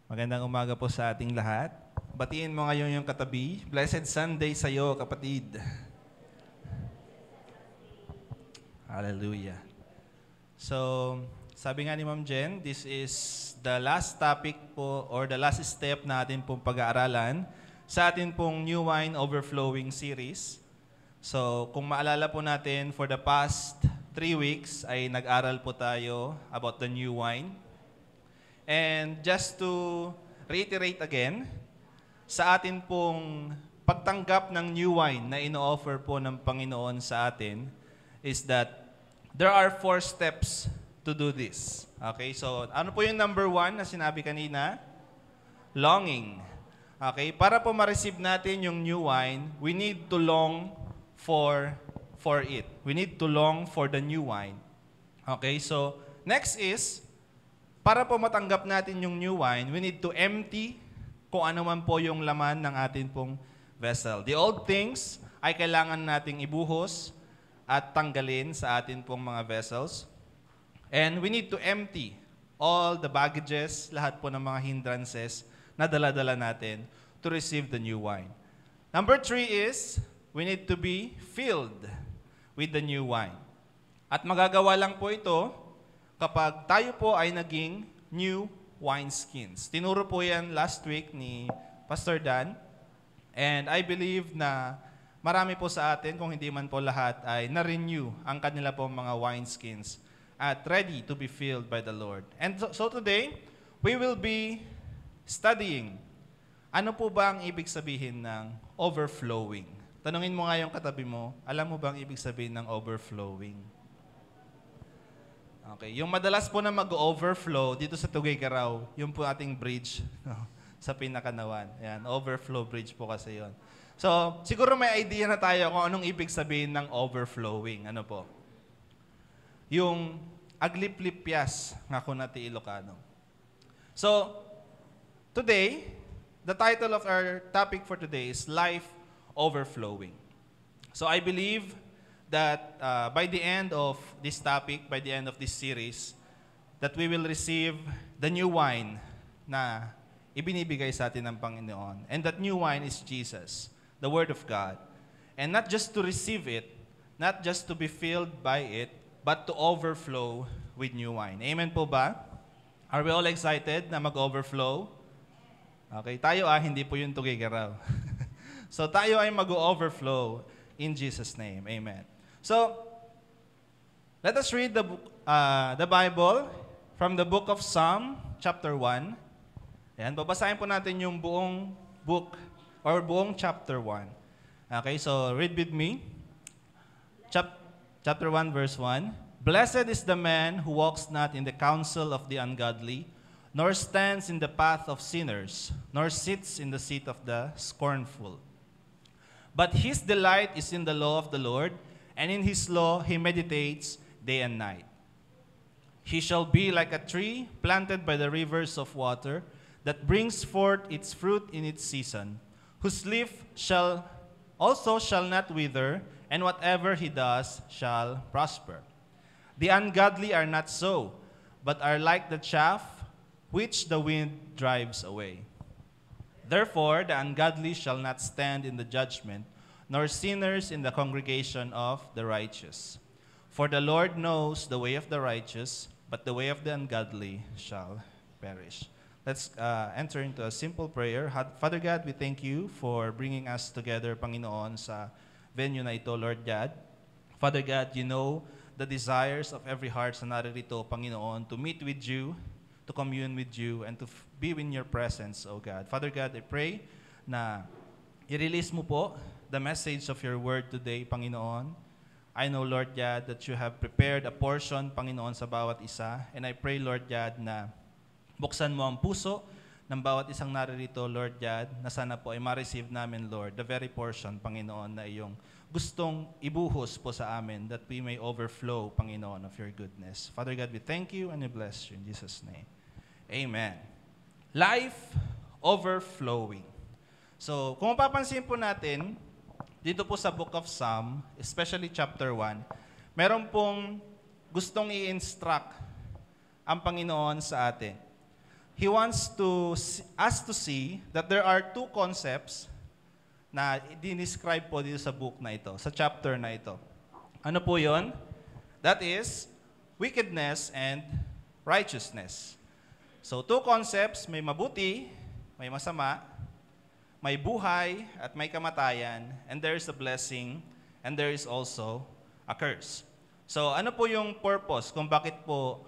Magandang umaga po sa ating lahat. Batiin mo ngayon yung katabi. Blessed Sunday sa iyo, kapatid. Hallelujah. So, sabi nga ni Ma'am Jen, this is the last topic po or the last step na atin pong pag-aaralan sa atin pong New Wine Overflowing series. So, kung maalala po natin, for the past 3 weeks ay nag-aral po tayo about the new wine. And just to reiterate again, sa atin pong pagtanggap ng new wine na ino-offer po ng Panginoon sa atin is that there are 4 steps to do this. Okay, so ano po yung number 1 na sinabi kanina? Longing. Okay, para po ma-receive natin yung new wine, we need to long for it. We need to long for the new wine. Okay, so next is, para po matanggap natin yung new wine, we need to empty kung ano man po yung laman ng atin pong vessel. The old things ay kailangan nating ibuhos at tanggalin sa atin pong mga vessels. And we need to empty all the baggages, lahat po ng mga hindrances na dala-dala natin to receive the new wine. Number 3 is, we need to be filled with the new wine. At magagawa lang po ito kapag tayo po ay naging new wineskins. Tinuro po yan last week ni Pastor Dan. And I believe na marami po sa atin, kung hindi man po lahat, ay na-renew ang kanila po mga wineskins at ready to be filled by the Lord. And so today, we will be studying ano po ba ang ibig sabihin ng overflowing. Tanungin mo nga yung katabi mo, alam mo ba ang ibig sabihin ng overflowing? Okay, yung madalas po na mag-overflow dito sa Tuguegarao, yung po ating bridge sa Pinakanawan. Yan, overflow bridge po kasi yon. So, siguro may idea na tayo kung anong ibig sabihin ng overflowing. Ano po? Yung aglip-lipyas nga ko na ti Ilocano. So, today, the title of our topic for today is Life Overflowing. So, I believe that by the end of this topic, by the end of this series, that we will receive the new wine na ibinibigay sa atin ng Panginoon. And that new wine is Jesus, the Word of God. And not just to receive it, not just to be filled by it, but to overflow with new wine. Amen po ba? Are we all excited na mag-overflow? Okay, tayo hindi po yung Tuguegarao. So tayo ay mag-overflow in Jesus' name. Amen. So, let us read the Bible from the book of Psalm, chapter 1. Ayan, babasahin po natin yung buong book or buong chapter 1. Okay, so read with me. Chapter 1, verse 1. Blessed is the man who walks not in the counsel of the ungodly, nor stands in the path of sinners, nor sits in the seat of the scornful. But his delight is in the law of the Lord, and in his law he meditates day and night. He shall be like a tree planted by the rivers of water, that brings forth its fruit in its season, whose leaf shall not wither, and whatever he does shall prosper. The ungodly are not so, but are like the chaff which the wind drives away. Therefore the ungodly shall not stand in the judgment, nor sinners in the congregation of the righteous. For the Lord knows the way of the righteous, but the way of the ungodly shall perish. Let's enter into a simple prayer. Father God, we thank you for bringing us together, Panginoon, sa venue na ito, Lord God. Father God, you know the desires of every heart sa naririto, Panginoon, to meet with you, to commune with you, and to be in your presence, O God. Father God, I pray na i-release mo po the message of your word today, Panginoon. I know, Lord God, that you have prepared a portion, Panginoon, sa bawat isa. And I pray, Lord God, na buksan mo ang puso ng bawat isang naririto, Lord God, na sana po ay ma-receive namin, Lord, the very portion, Panginoon, na iyong gustong ibuhos po sa amin, that we may overflow, Panginoon, of your goodness. Father God, we thank you and we bless you in Jesus' name. Amen. Life overflowing. So, kung mapapansin po natin, dito po sa Book of Psalm, especially chapter 1, meron pong gustong i-instruct ang Panginoon sa atin. he wants us to see that there are two concepts na dinescribe po dito sa book na ito, sa chapter na ito. Ano po yon? That is wickedness and righteousness. So, two concepts, may mabuti, may masama, may buhay at may kamatayan, and there is a blessing, and there is also a curse. So, ano po yung purpose kung bakit po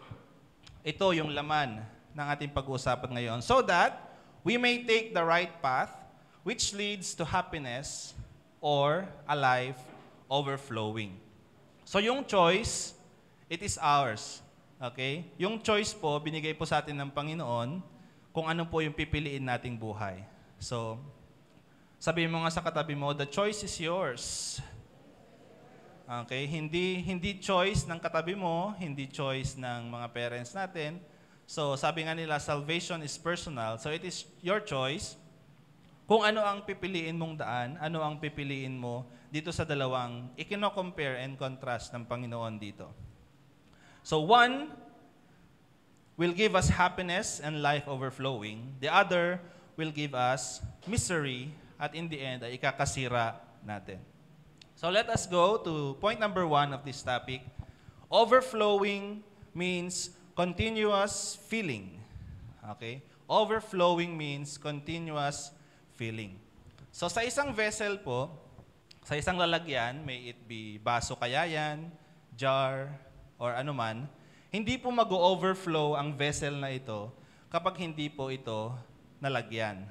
ito yung laman ng ating pag-uusapan ngayon? So that we may take the right path which leads to happiness or a life overflowing. So yung choice, it is ours. Okay? Yung choice po, binigay po sa atin ng Panginoon kung ano po yung pipiliin nating buhay. So, sabihin mo nga sa katabi mo, the choice is yours. Okay? Hindi choice ng katabi mo, hindi choice ng mga parents natin. So, sabi nga nila, salvation is personal. So, it is your choice kung ano ang pipiliin mong daan, ano ang pipiliin mo dito sa dalawang ikino-compare and contrast ng Panginoon dito. So, one will give us happiness and life overflowing. The other will give us misery at in the end ay ikakasira natin. So, let us go to point number 1 of this topic. Overflowing means continuous filling. Okay? Overflowing means continuous filling. So sa isang vessel po, sa isang lalagyan, may it be baso kaya yan, jar, or anuman, hindi po mag-overflow ang vessel na ito kapag hindi po ito nalagyan.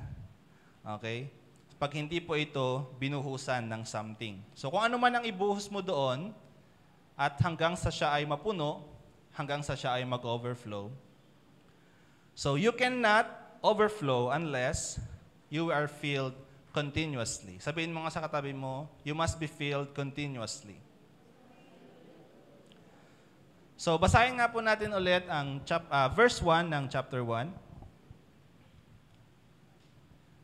Okay? Pag hindi po ito binuhusan ng something. So kung ano man ang ibuhos mo doon, at hanggang sa siya ay mapuno, hanggang sa siya ay mag-overflow. So you cannot overflow unless you are filled continuously. Sabihin mo nga sa katabi mo, you must be filled continuously. So basahin nga po natin ulit ang verse 1 ng chapter 1.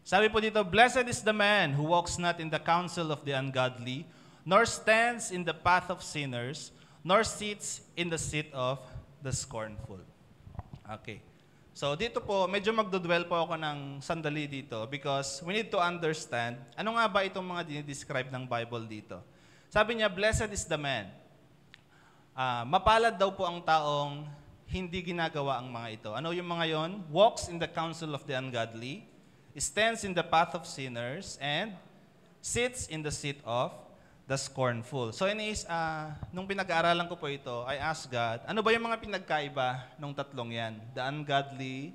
Sabi po dito, blessed is the man who walks not in the counsel of the ungodly, nor stands in the path of sinners, nor sits in the seat of the scornful. Okay. So dito po, medyo magdodwell po ako ng sandali dito because we need to understand ano nga ba itong mga dinidescribe ng Bible dito. Sabi niya, blessed is the man. Mapalad daw po ang taong hindi ginagawa ang mga ito. Ano yung mga yon? Walks in the counsel of the ungodly, stands in the path of sinners, and sits in the seat of the scornful. So nung pinag-aaralan ko po ito, I asked God, ano ba yung mga pinagkaiba nung tatlong yan? The ungodly,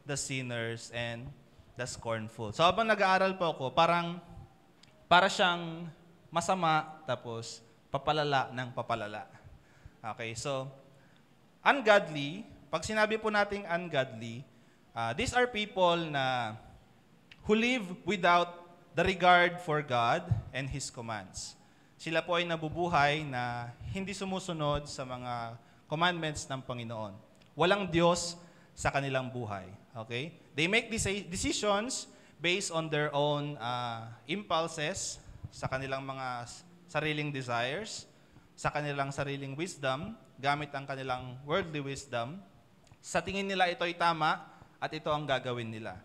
the sinners, and the scornful. So habang nag-aaral po ako, para siyang masama, tapos papalala ng papalala. Okay, so ungodly, pag sinabi po nating ungodly, these are people who live without the regard for God and His commands. Sila po ay nabubuhay na hindi sumusunod sa mga commandments ng Panginoon. Walang Diyos sa kanilang buhay. Okay? They make decisions based on their own impulses, sa kanilang mga sariling desires, sa kanilang sariling wisdom, gamit ang kanilang worldly wisdom. Sa tingin nila ito ay tama at ito ang gagawin nila.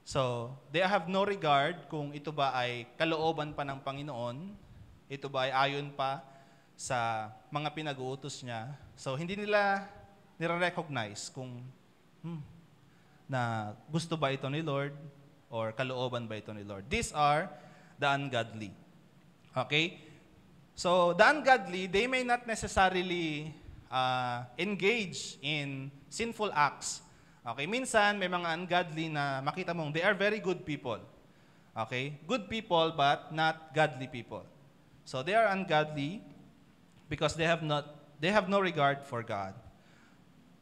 So, they have no regard kung ito ba ay kalooban pa ng Panginoon, ito ba ay ayon pa sa mga pinag-uutos niya. So, hindi nila nire-recognize kung na gusto ba ito ni Lord or kalooban ba ito ni Lord. These are the ungodly. Okay? So, the ungodly, they may not necessarily engage in sinful acts. Okay, minsan may mga ungodly na makita mong they are very good people. Okay? Good people but not godly people. So they are ungodly because they have no regard for God.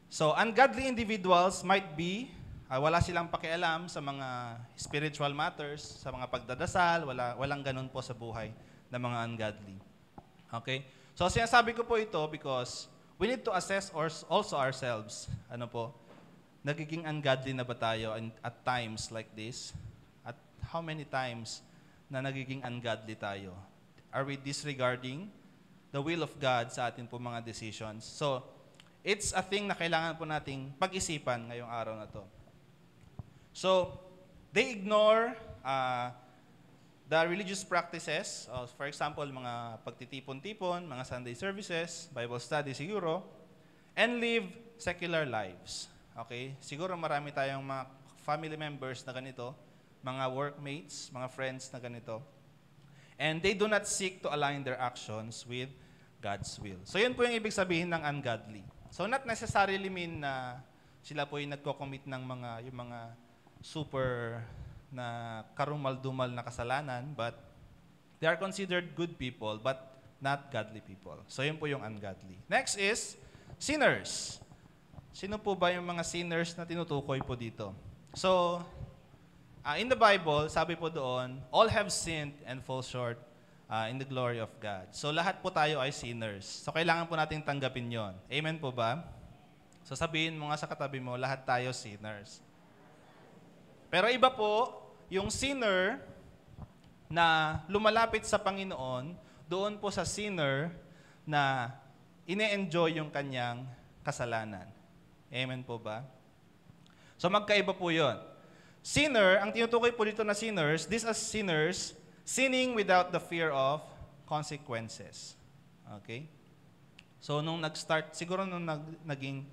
So ungodly individuals might be wala silang pakialam sa mga spiritual matters, sa mga pagdadasal, walang ganun po sa buhay ng mga ungodly. Okay? So sinasabi ko po ito because we need to assess also ourselves. Ano po? Nagiging ungodly na ba tayo at times like this? At how many times na nagiging ungodly tayo? Are we disregarding the will of God sa atin po mga decisions? So, it's a thing na kailangan po nating pag-isipan ngayong araw na to. So, they ignore the religious practices, for example, mga pagtitipon-tipon, mga Sunday services, Bible study siguro, and live secular lives. Okay? Siguro marami tayong mga family members na ganito, mga workmates, mga friends na ganito. And they do not seek to align their actions with God's will. So yun po yung ibig sabihin ng ungodly. So not necessarily mean na sila po yung nagko-commit ng yung mga super na karumal-dumal na kasalanan, but they are considered good people, but not godly people. So yun po yung ungodly. Next is sinners. Sino po ba yung mga sinners na tinutukoy po dito? So, in the Bible, sabi po doon, all have sinned and fall short in the glory of God. So lahat po tayo ay sinners. So kailangan po nating tanggapin yon. Amen po ba? So sabihin mo nga sa katabi mo, lahat tayo sinners. Pero iba po, yung sinner na lumalapit sa Panginoon, doon po sa sinner na ine-enjoy yung kanyang kasalanan. Amen po ba? So magkaiba po yun. Sinner, ang tinutukoy po dito na sinners, these are sinners sinning without the fear of consequences. Okay? So nung nag-start, siguro nung naging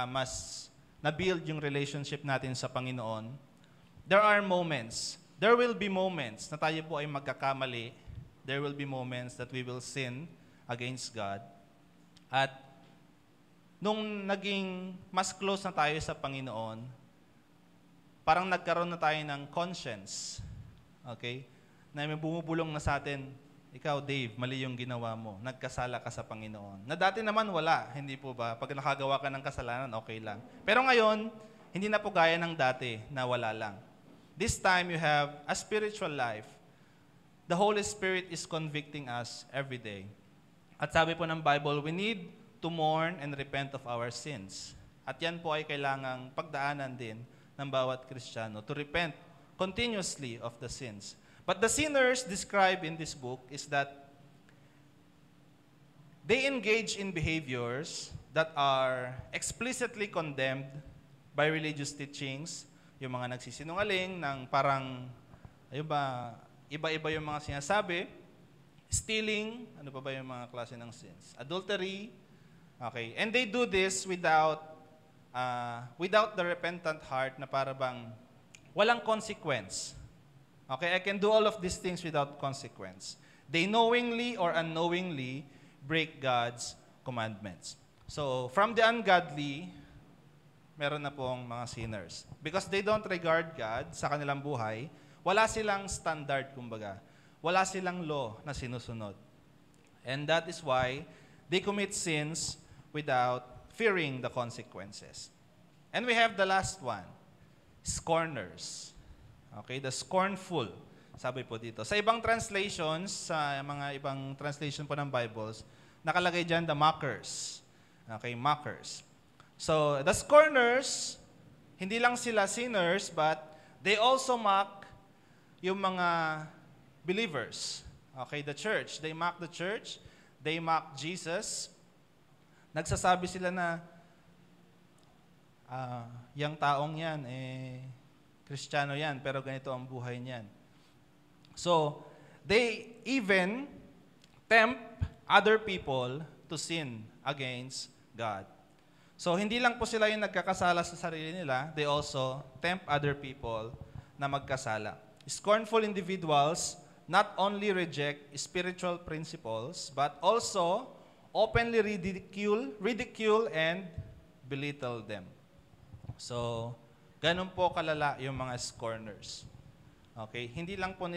mas na-build yung relationship natin sa Panginoon, there will be moments na tayo po ay magkakamali. There will be moments that we will sin against God. At nung naging mas close na tayo sa Panginoon, parang nagkaroon na tayo ng conscience. Okay? Na may bumubulong na sa atin, ikaw Dave, mali yung ginawa mo. Nagkasala ka sa Panginoon. Na dati naman wala, hindi po ba? Pag nakagawa ka ng kasalanan, okay lang. Pero ngayon, hindi na po gaya ng dati na wala lang. This time you have a spiritual life. The Holy Spirit is convicting us every day. At sabi po ng Bible, we need to mourn and repent of our sins. At yan po ay kailangang pagdaanan din ng bawat Kristiyano to repent continuously of the sins. But the sinners described in this book is that they engage in behaviors that are explicitly condemned by religious teachings, yung mga nagsisinungaling ng parang, iba-iba yung mga sinasabi, stealing, ano pa ba yung mga klase ng sins? Adultery, okay. And they do this without the repentant heart na para bang walang consequence. Okay, I can do all of these things without consequence. They knowingly or unknowingly break God's commandments. So, from the ungodly, meron na pong mga sinners. Because they don't regard God sa kanilang buhay, wala silang standard, kumbaga. Wala silang law na sinusunod. And that is why they commit sins without fearing the consequences. And we have the last one, scorners. Okay, the scornful, sabi po dito. Sa ibang translations, sa mga ibang translation po ng Bibles, nakalagay dyan the mockers. Okay, mockers. So, the scorners, hindi lang sila sinners, but they also mock yung mga believers. Okay, the church. They mock the church. They mock Jesus. Nagsasabi sila na, yung taong yan, Kristiyano yan, pero ganito ang buhay niyan. So, they even tempt other people to sin against God. So, hindi lang po sila yung nagkakasala sa sarili nila, they also tempt other people na magkasala. Scornful individuals not only reject spiritual principles, but also openly ridicule and belittle them. So, ganun po kalala yung mga scorners. Okay? Hindi lang po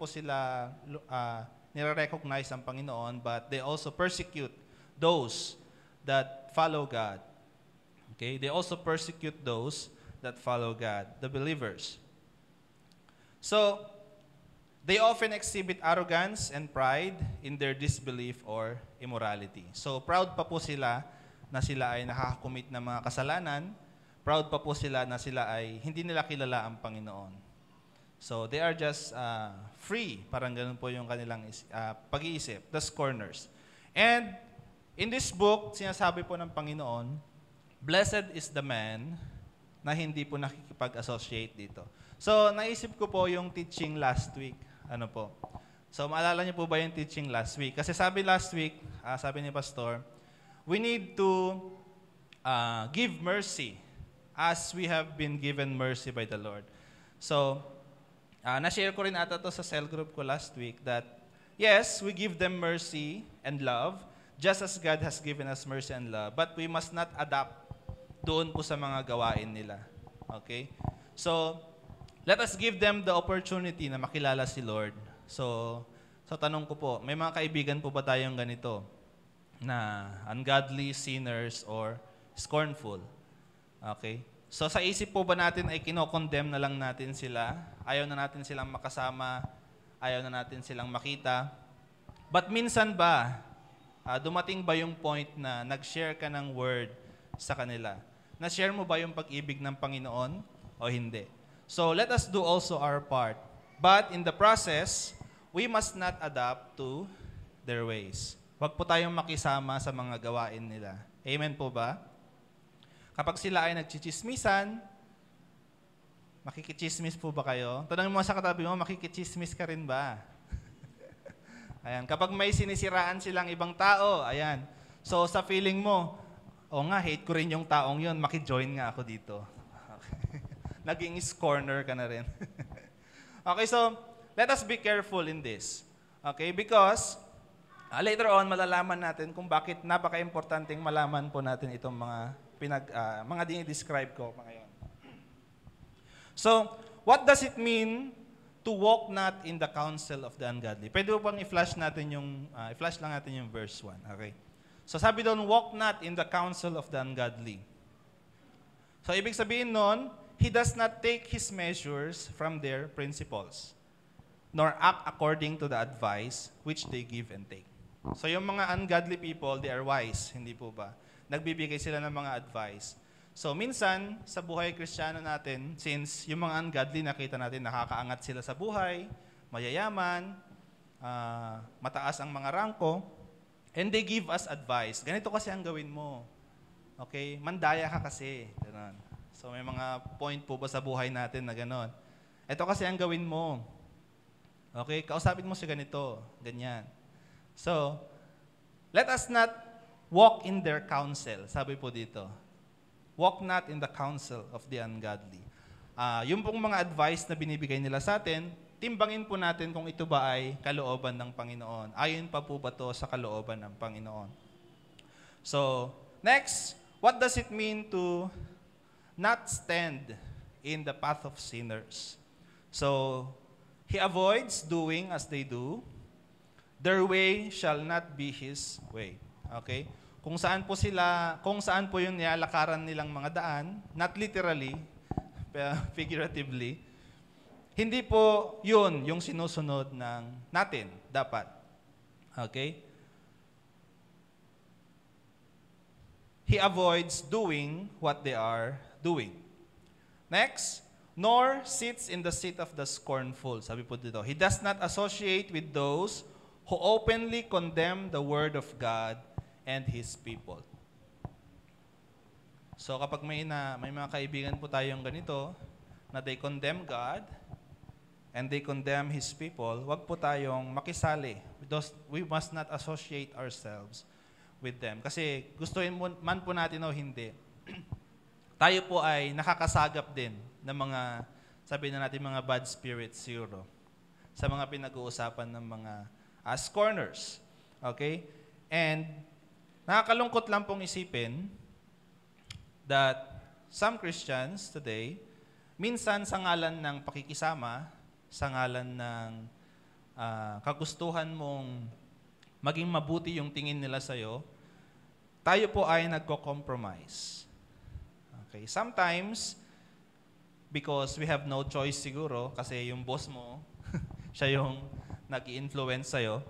sila nire-recognize ang Panginoon, but they also persecute those that follow God. Okay? They also persecute those that follow God, the believers. So, they often exhibit arrogance and pride in their disbelief or immorality. So, proud pa po sila na sila ay nakakakumit ng mga kasalanan. Proud pa po sila na sila ay hindi nila kilala ang Panginoon. So, they are just free. Parang ganun po yung kanilang pag-iisip. The scorners. And in this book, sinasabi po ng Panginoon, blessed is the man na hindi po nakikipag-associate dito. So, naisip ko po yung teaching last week. Ano po? So, maalala niyo po ba yung teaching last week? Kasi sabi last week, sabi ni Pastor, we need to give mercy as we have been given mercy by the Lord. So, na-share ko rin ata to sa cell group ko last week that, yes, we give them mercy and love, just as God has given us mercy and love, but we must not adapt doon po sa mga gawain nila. Okay? So, let us give them the opportunity na makilala si Lord. So tanong ko po, may mga kaibigan po ba tayong ganito na ungodly, sinners, or scornful? Okay? So sa isip po ba natin ay kinokondemn na lang natin sila? Ayaw na natin silang makasama? Ayaw na natin silang makita? But minsan ba, dumating ba yung point na nag-share ka ng word sa kanila? Na-share mo ba yung pag-ibig ng Panginoon o hindi? So let us do also our part. But in the process, we must not adapt to their ways. Huwag po tayong makisama sa mga gawain nila. Amen po ba? Kapag sila ay nagchichismisan, makikichismis po ba kayo? Tanongin mo sa katabi mo, makikichismis ka rin ba? Ayan. Kapag may sinisiraan silang ibang tao, ayan. So sa feeling mo, nga, hate ko rin yung taong yun, maki-join nga ako dito. Okay. Naging scorner ka na rin. Okay, so let us be careful in this. Okay, because later on malalaman natin kung bakit napaka-importanteng malaman po natin itong mga dinidescribe ko ngayon. So, what does it mean to walk not in the counsel of the ungodly? Pwede po bang i-flash lang natin yung verse 1. Okay. So sabi doon, walk not in the counsel of the ungodly. So ibig sabihin nun, he does not take his measures from their principles, nor act according to the advice which they give and take. So yung mga ungodly people, they are wise, hindi po ba? Nagbibigay sila ng mga advice. So minsan, sa buhay Kristiyano natin, since yung mga ungodly, nakita natin, nakakaangat sila sa buhay, mayayaman, mataas ang mga rangko, and they give us advice. Ganito kasi ang gawin mo. Okay? Mandaya ka kasi. Ganun. So may mga point po ba sa buhay natin na gano'n? Ito kasi ang gawin mo. Okay? Kausapin mo si ganito. Ganyan. So, let us not walk in their counsel. Sabi po dito. Walk not in the counsel of the ungodly. Yung pong mga advice na binibigay nila sa atin, timbangin po natin kung ito ba ay kalooban ng Panginoon. Ayon pa po ba ito sa kalooban ng Panginoon? So, next, what does it mean to not stand in the path of sinners? So, he avoids doing as they do. Their way shall not be his way. Okay? Kung saan po yung nilalakaran nilang mga daan, not literally, figuratively, hindi po yun yung sinusunod natin, dapat. Okay? He avoids doing what they are doing. Next, nor sits in the seat of the scornful. Sabi po dito, he does not associate with those who openly condemn the word of God and His people. So kapag may mga kaibigan po tayong ganito, na they condemn God, and they condemn His people, wag po tayong makisali. We must not associate ourselves with them. Kasi gustuin man po natin o hindi, tayo po ay nakakasagap din ng mga, sabi na natin, mga bad spirits siguro sa mga pinag-uusapan ng mga scorners. Okay? And nakakalungkot lang pong isipin that some Christians today, minsan sa ngalan ng pakikisama, sa ngalan ng kagustuhan mong maging mabuti yung tingin nila sa'yo, tayo po ay nagko-compromise. Okay? Sometimes, because we have no choice siguro, kasi yung boss mo, siya yung nag-i-influence sa'yo,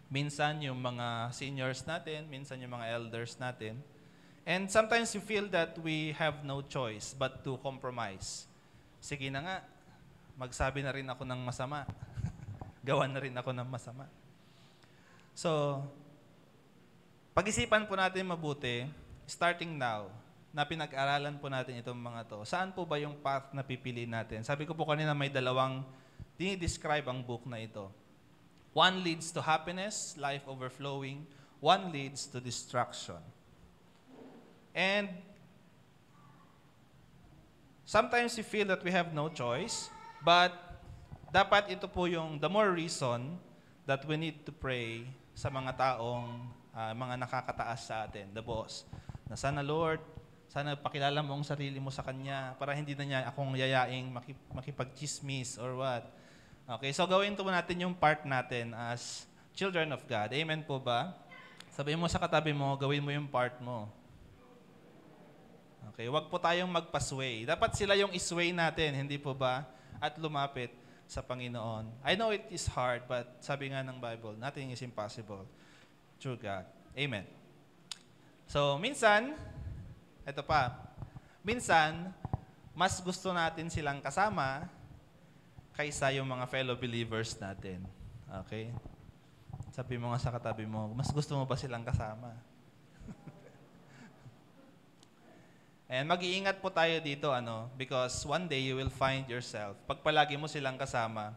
minsan yung mga seniors natin, minsan yung mga elders natin, and sometimes you feel that we have no choice but to compromise. Sige na nga, magsabi na rin ako ng masama. Gawan na rin ako ng masama. So, pag-isipan po natin mabuti, starting now, na pinag-aralan po natin itong mga to, saan po ba yung path na pipiliin natin? Sabi ko po kanina may dalawang dinidescribe ang book na ito. One leads to happiness, life overflowing. One leads to destruction. And sometimes we feel that we have no choice, but dapat ito po yung the more reason that we need to pray sa mga taong mga nakakataas sa atin, the boss. Na sana Lord, sana pakilala mo ang sarili mo sa Kanya para hindi na niya akong yayaing makipag-chismis or what. Okay, so gawin po natin yung part natin as children of God. Amen po ba? Sabihin mo sa katabi mo, gawin mo yung part mo. Okay, wag po tayong magpa-sway. Dapat sila yung isway natin, hindi po ba? At lumapit sa Panginoon. I know it is hard, but sabi nga ng Bible, nothing is impossible through God. Amen. So, minsan, ito pa, minsan, mas gusto natin silang kasama kaysa yung mga fellow believers natin. Okay? Sabi mo nga sa katabi mo, mas gusto mo ba silang kasama? And mag-iingat po tayo dito, because one day you will find yourself, pag palagi mo silang kasama,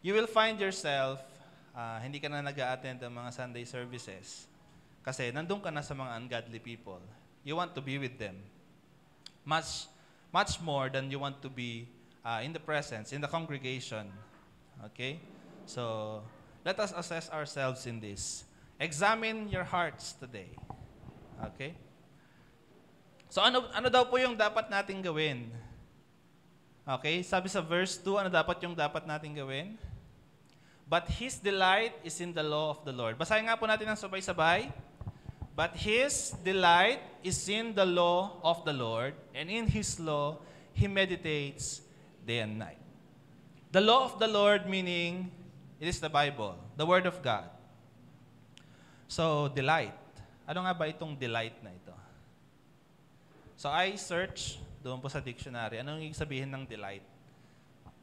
you will find yourself, hindi ka na nag-a-attend ng mga Sunday services. Kasi nandun ka na sa mga ungodly people. You want to be with them. Much more than you want to be in the presence, in the congregation. Okay? So, let us assess ourselves in this. Examine your hearts today. Okay? So, ano daw po yung dapat nating gawin? Okay? Sabi sa verse 2, ano dapat nating gawin? But His delight is in the law of the Lord. Basahin nga po natin ng sabay-sabay. But His delight is in the law of the Lord, and in His law He meditates day and night. The law of the Lord meaning, it is the Bible, the Word of God. So, delight. Ano nga ba itong delight na ito? So, I search doon po sa dictionary, anong ibig sabihin ng delight?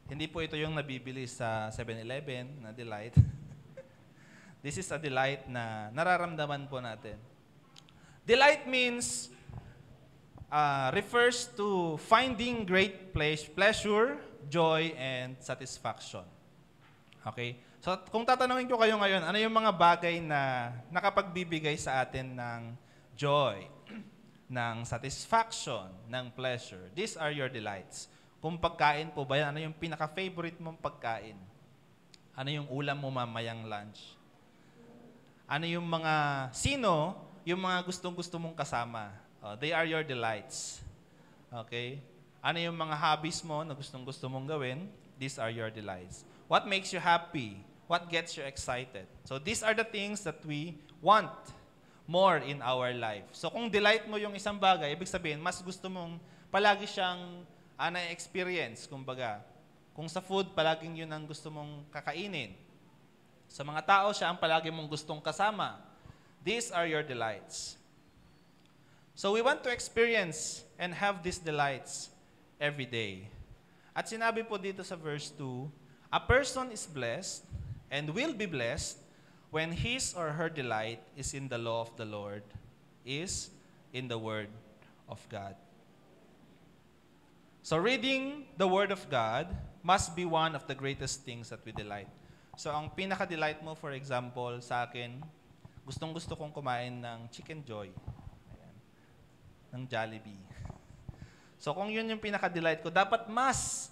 Hindi po ito yung nabibili sa 7-Eleven na delight. This is a delight na nararamdaman po natin. Delight means, refers to finding great pleasure, joy, and satisfaction. Okay? So, kung tatanungin ko kayo ngayon, ano yung mga bagay na nakapagbibigay sa atin ng joy, ng satisfaction, ng pleasure? These are your delights. Kung pagkain po ba yan, ano yung pinaka-favorite mong pagkain? Ano yung ulam mo mamayang lunch? Ano yung sino yung mga gustong-gusto mong kasama? They are your delights. Okay? Ano yung mga hobbies mo na gustong-gusto mong gawin? These are your delights. What makes you happy? What gets you excited? So these are the things that we want more in our life. So kung delight mo yung isang bagay, ibig sabihin, mas gusto mong palagi siyang na-experience, kumbaga. Kung sa food, palaging yun ang gusto mong kakainin. Sa mga tao, siya ang palagi mong gustong kasama. These are your delights. So we want to experience and have these delights every day. At sinabi po dito sa verse 2, a person is blessed and will be blessed when his or her delight is in the law of the Lord, is in the Word of God. So reading the Word of God must be one of the greatest things that we delight. So ang pinaka-delight mo, for example, sa akin, gustong-gusto kong kumain ng Chicken Joy. Ayan. Ng Jollibee. So kung yun yung pinaka-delight ko, dapat mas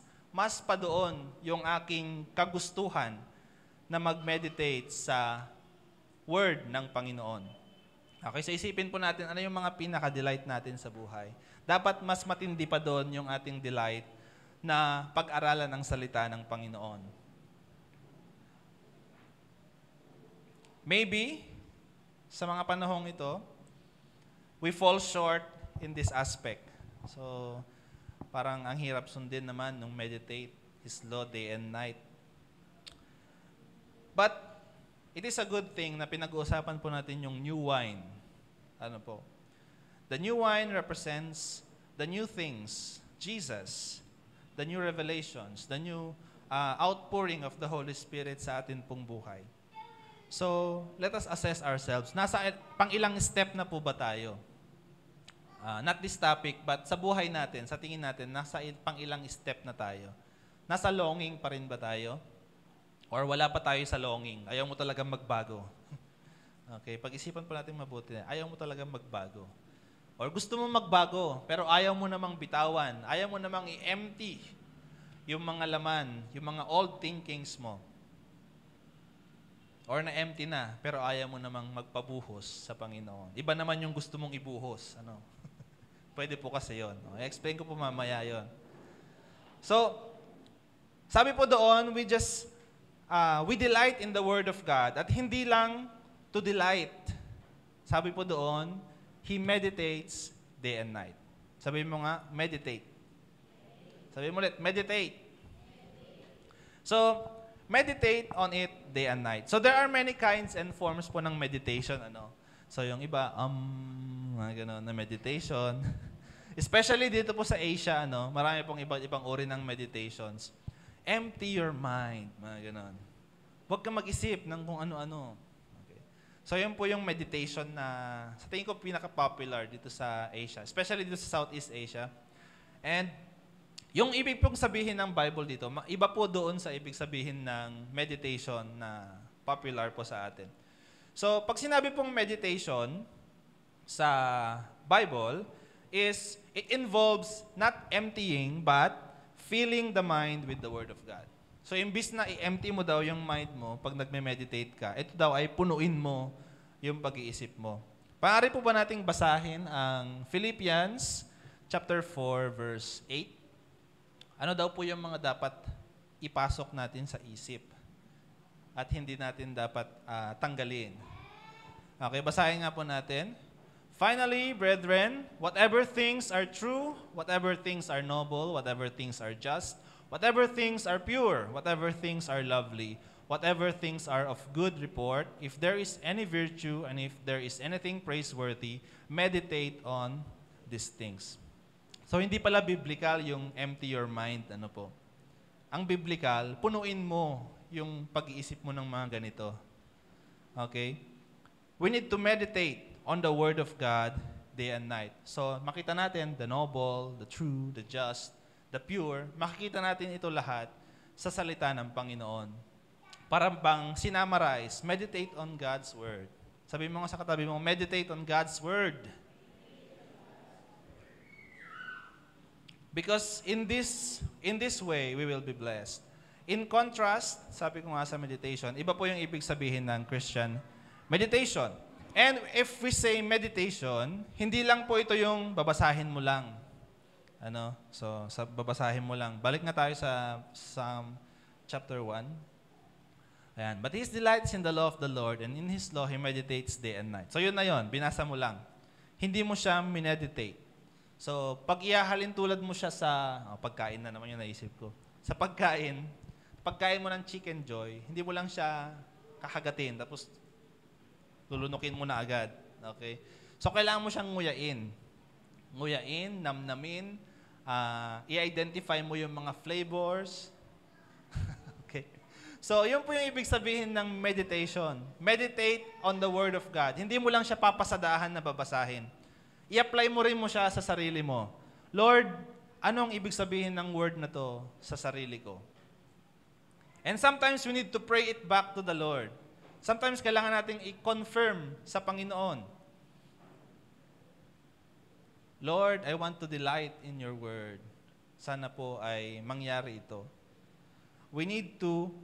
pa doon yung aking kagustuhan na mag-meditate sa Word ng Panginoon. Okay, so isipin po natin ano yung mga pinaka-delight natin sa buhay. Dapat mas matindi pa doon yung ating delight na pag-aralan ang salita ng Panginoon. Maybe, sa mga panahong ito, we fall short in this aspect. So, parang ang hirap sundin naman nung meditate His law day and night. But, it is a good thing na pinag-uusapan po natin yung new wine. Ano po? The new wine represents the new things, Jesus, the new revelations, the new outpouring of the Holy Spirit sa atin pong buhay. So, let us assess ourselves. Nasa pang ilang step na po ba tayo? not this topic, but sa buhay natin, sa tingin natin, nasa pang ilang step na tayo. Nasa longing pa rin ba tayo? Or wala pa tayo sa longing? Ayaw mo talagang magbago. Okay, pag-isipan po natin mabuti. Ayaw mo talagang magbago. Or gusto mo magbago, pero ayaw mo namang bitawan. Ayaw mo namang i-empty yung mga laman, yung mga old thinkings mo. Or na-empty na, pero ayaw mo namang magpabuhos sa Panginoon. Iba naman yung gusto mong ibuhos. Ano? Pwede po kasi yun. I-explain ko po mamaya yun. So, sabi po doon, we delight in the Word of God. At hindi lang to delight. Sabi po doon, He meditates day and night. Sabi mo nga, meditate. Sabi mo ulit, meditate. So, meditate on it day and night. So, there are many kinds and forms po ng meditation. Ano? So, yung iba, mga gano'n, na meditation. Especially dito po sa Asia, ano, marami pong ibang uri ng meditations. Empty your mind, mga gano'n. Huwag kang mag-isip ng kung ano-ano. Okay. So, yun po yung meditation na sa tingin ko pinaka-popular dito sa Asia, especially dito sa Southeast Asia. And yung ibig pong sabihin ng Bible dito, iba po doon sa ibig sabihin ng meditation na popular po sa atin. So, pag sinabi pong meditation sa Bible, it involves not emptying, but filling the mind with the Word of God. So, imbis na i-empty mo daw yung mind mo pag nagme-meditate ka, ito daw ay punuin mo yung pag-iisip mo. Maaari po ba nating basahin ang Philippians chapter 4, verse 8? Ano daw po yung mga dapat ipasok natin sa isip at hindi natin dapat tanggalin? Okay, basahin nga po natin. Finally, brethren, whatever things are true, whatever things are noble, whatever things are just, whatever things are pure, whatever things are lovely, whatever things are of good report, if there is any virtue and if there is anything praiseworthy, meditate on these things. So, hindi pala biblical yung empty your mind, ano po. Ang biblical, punuin mo yung pag-iisip mo ng mga ganito. Okay? We need to meditate on the Word of God day and night. So, makita natin the noble, the true, the just, the pure. Makikita natin ito lahat sa salita ng Panginoon. Para bang sinamarize, meditate on God's Word. Sabi mo nga sa katabi mo, meditate on God's Word. Because in this way, we will be blessed. In contrast, sabi ko nga sa meditation, iba po yung ibig sabihin ng Christian meditation. And if we say meditation, hindi lang po ito yung babasahin mo lang. Ano? So, babasahin mo lang. Balik na tayo sa Psalm chapter 1. Ayan. But his delights in the law of the Lord, and in his law he meditates day and night. So, yun na yun. Binasa mo lang. Hindi mo siya mineditate. So, pag ihahalin tulad mo siya sa, pagkain na naman yung naisip ko. Sa pagkain mo ng Chicken Joy, hindi mo lang siya kakagatin, tapos lulunukin mo na agad. Okay? So, kailangan mo siyang nguyain. Nguyain, namnamin, i-identify mo yung mga flavors. Okay? So, yun po yung ibig sabihin ng meditation. Meditate on the Word of God. Hindi mo lang siya papasadahan na babasahin. I-apply mo rin mo siya sa sarili mo. Lord, anong ibig sabihin ng word na to sa sarili ko? And sometimes we need to pray it back to the Lord. Sometimes kailangan nating i-confirm sa Panginoon. Lord, I want to delight in your word. Sana po ay mangyari ito. We need to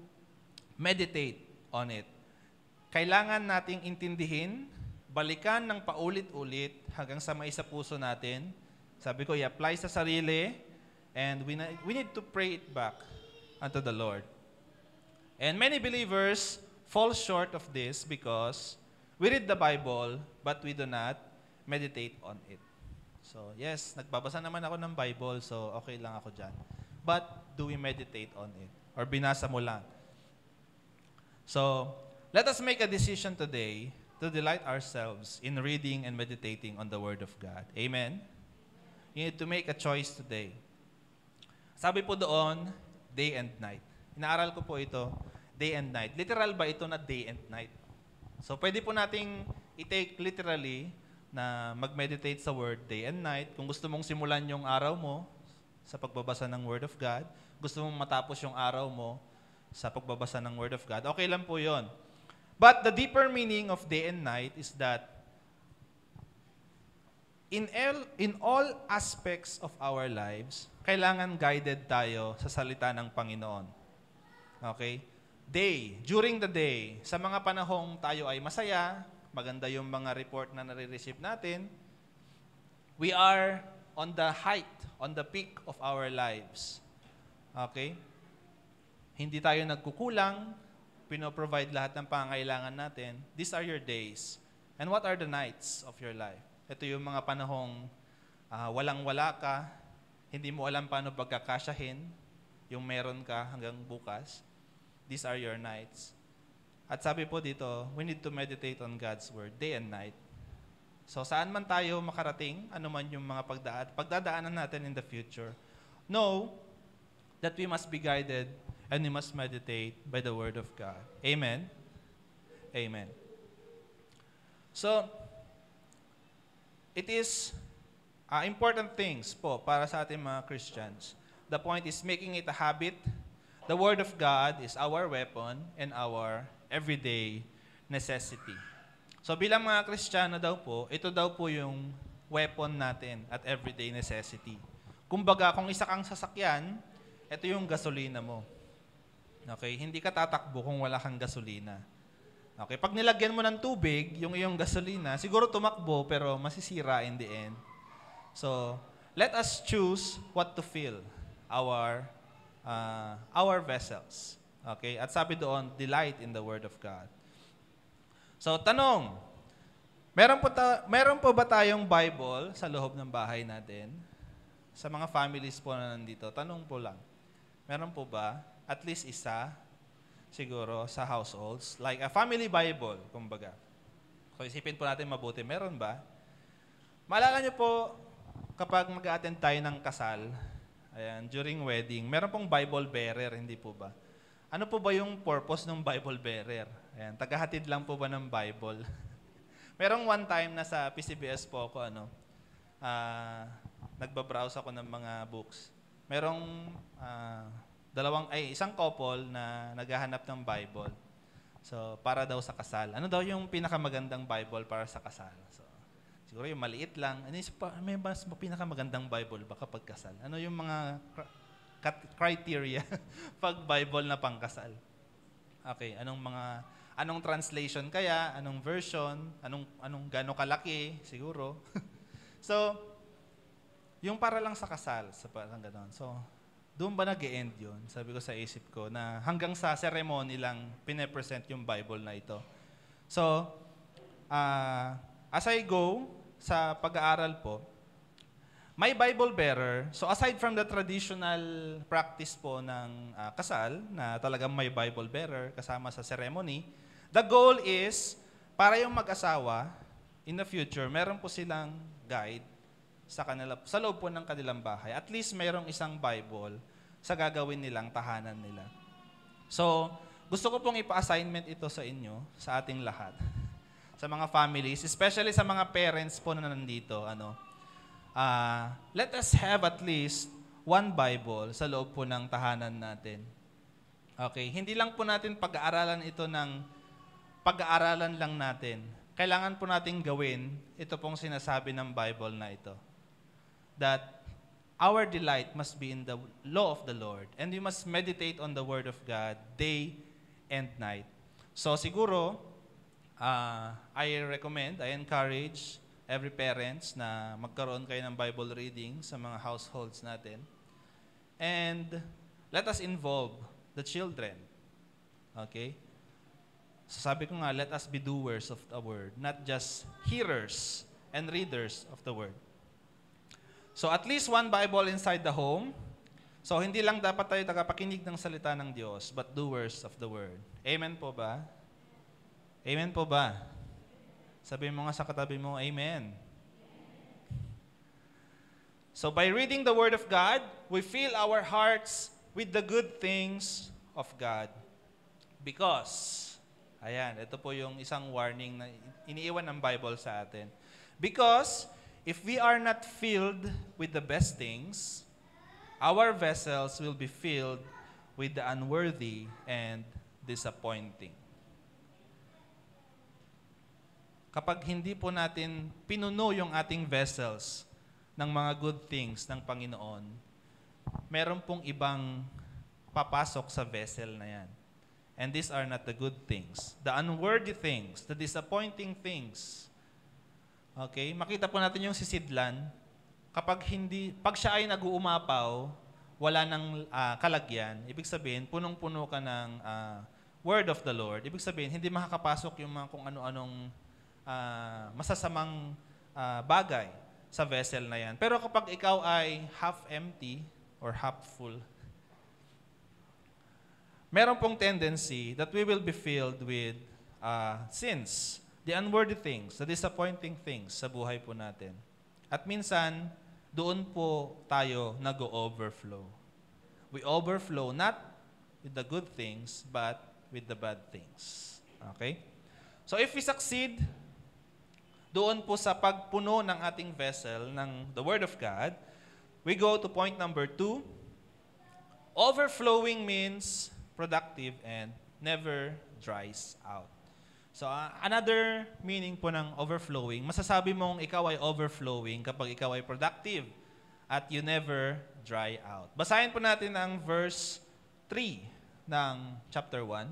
meditate on it. Kailangan nating intindihin, balikan ng paulit-ulit hanggang sa may sa puso natin. Sabi ko, i-apply sa sarili, and we need to pray it back unto the Lord. And many believers fall short of this because we read the Bible, but we do not meditate on it. So, yes, nagbabasa naman ako ng Bible, so okay lang ako dyan. But do we meditate on it? Or binasa mo lang? So, let us make a decision today to delight ourselves in reading and meditating on the Word of God. Amen? You need to make a choice today. Sabi po doon, day and night. Inaaral ko po ito, day and night. Literal ba ito na day and night? So, pwede po nating i-take literally, na mag-meditate sa Word day and night. Kung gusto mong simulan yung araw mo sa pagbabasa ng Word of God, gusto mong matapos yung araw mo sa pagbabasa ng Word of God, okay lang po yon. But the deeper meaning of day and night is that in all aspects of our lives, kailangan guided tayo sa salita ng Panginoon. Okay? Day, during the day, sa mga panahong tayo ay masaya, maganda yung mga report na nare-receive natin, we are on the height, on the peak of our lives. Okay? Hindi tayo nagkukulang, pinoprovide lahat ng pangangailangan natin. These are your days. And what are the nights of your life? Ito yung mga panahong walang-wala ka, hindi mo alam paano pagkakasyahin yung meron ka hanggang bukas. These are your nights. At sabi po dito, we need to meditate on God's Word day and night. So saan man tayo makarating, ano man yung mga pagdadaanan natin in the future, know that we must be guided and we must meditate by the Word of God. Amen? Amen. So, it is important things po para sa ating mga Christians. The point is making it a habit. The Word of God is our weapon and our everyday necessity. So bilang mga Kristiyano daw po, ito daw po yung weapon natin at everyday necessity. Kumbaga, kung isa kang sasakyan, ito yung gasolina mo. Okay? Hindi ka tatakbo kung wala kang gasolina. Okay? Pag nilagyan mo ng tubig, yung iyong gasolina, siguro tumakbo pero masisira in the end. So, let us choose what to fill our vessels. Okay? At sabi doon, delight in the Word of God. So, tanong, meron po ba tayong Bible sa loob ng bahay natin? Sa mga families po na nandito, tanong po lang. Meron po ba? At least isa, siguro, sa households. Like a family Bible, kumbaga. So, isipin po natin mabuti. Meron ba? Maalala niyo po, kapag mag-attend tayo ng kasal, ayan, during wedding, meron pong Bible bearer, hindi po ba? Ano po ba yung purpose ng Bible bearer? Ayan, tagahatid lang po ba ng Bible? Merong one time na sa PCBS po ako, nagbabrowse ako ng mga books. Merong isang couple na naghahanap ng Bible. So, para daw sa kasal. Ano daw yung pinakamagandang Bible para sa kasal? So, siguro yung maliit lang. May mas pinakamagandang Bible ba kapag kasal? Ano yung mga criteria pag Bible na pangkasal? Okay, anong translation kaya? Anong version? Anong gaano kalaki? Siguro. So, yung para lang sa kasal, sa parang gano'n. So, doon ba nag-e-end yun? Sabi ko sa isip ko na hanggang sa ceremony lang pine-present yung Bible na ito. So, as I go sa pag-aaral po, may Bible bearer. So aside from the traditional practice po ng kasal, na talagang may Bible bearer kasama sa ceremony, the goal is, para yung mag-asawa, in the future, meron po silang guide sa loob po ng kanilang bahay. At least mayroong isang Bible sa gagawin nilang tahanan nila. So, gusto ko pong ipa-assignment ito sa inyo, sa ating lahat. Sa mga families, especially sa mga parents po na nandito, let us have at least one Bible sa loob po ng tahanan natin. Okay, hindi lang po natin pag-aaralan ito ng pag-aaralan lang natin. Kailangan po nating gawin ito pong sinasabi ng Bible na ito. That our delight must be in the law of the Lord, and we must meditate on the Word of God day and night. So siguro, I encourage every parents na magkaroon kayo ng Bible reading sa mga households natin. And let us involve the children. Okay? So sabi ko nga, let us be doers of the Word, not just hearers and readers of the Word. So at least one Bible inside the home. So hindi lang dapat tayo tagapakinig ng salita ng Diyos, but doers of the Word. Amen po ba? Amen po ba? Sabihin mo nga sa katabi mo, Amen. So by reading the Word of God, we fill our hearts with the good things of God. Because, ayan, ito po yung isang warning na iniiwan ng Bible sa atin. Because if we are not filled with the best things, our vessels will be filled with the unworthy and disappointing. Kapag hindi po natin pinuno yung ating vessels ng mga good things ng Panginoon, meron pong ibang papasok sa vessel na yan. And these are not the good things. The unworthy things, the disappointing things. Okay? Makita po natin yung sisidlan. Pag siya ay nag-uumapaw, wala nang kalagyan, ibig sabihin, punong-puno ka ng word of the Lord. Ibig sabihin, hindi makakapasok yung mga kung ano-anong masasamang bagay sa vessel na yan. Pero kapag ikaw ay half empty or half full, meron pong tendency that we will be filled with sins, the unworthy things, the disappointing things sa buhay po natin. At minsan, doon po tayo nag-overflow. We overflow not with the good things, but with the bad things. Okay? So if we succeed doon po sa pagpuno ng ating vessel ng the Word of God, we go to point number 2. Overflowing means productive and never dries out. So another meaning po ng overflowing, masasabi mong ikaw ay overflowing kapag ikaw ay productive at you never dry out. Basahin po natin ang verse 3 ng chapter 1.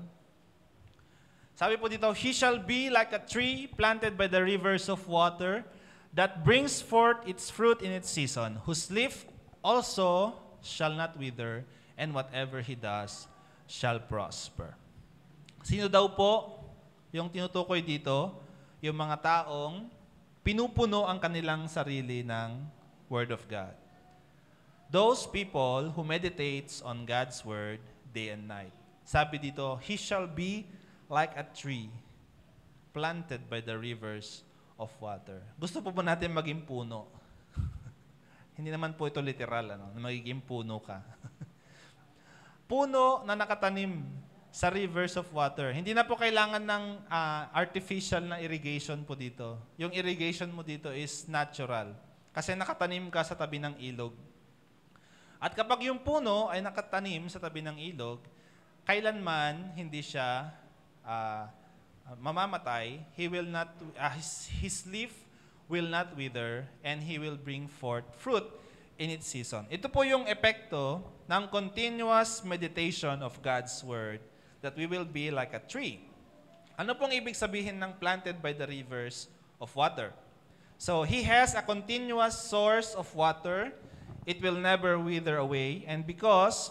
Sabi po dito, He shall be like a tree planted by the rivers of water that brings forth its fruit in its season, whose leaf also shall not wither, and whatever he does shall prosper. Sino daw po yung tinutukoy dito? Yung mga taong pinupuno ang kanilang sarili ng Word of God. Those people who meditates on God's Word day and night. Sabi dito, He shall be like a tree planted by the rivers of water. Gusto po ba natin maging puno? Hindi naman po ito literal, na magiging puno ka. Puno na nakatanim sa rivers of water. Hindi na po kailangan ng artificial na irrigation po dito. Yung irrigation mo dito is natural. Kasi nakatanim ka sa tabi ng ilog. At kapag yung puno ay nakatanim sa tabi ng ilog, kailanman hindi siya mamamatay, his leaf will not wither, and he will bring forth fruit in its season. Ito po yung epekto ng continuous meditation of God's Word, that we will be like a tree. Ano pong ibig sabihin ng planted by the rivers of water? So, he has a continuous source of water. It will never wither away. And because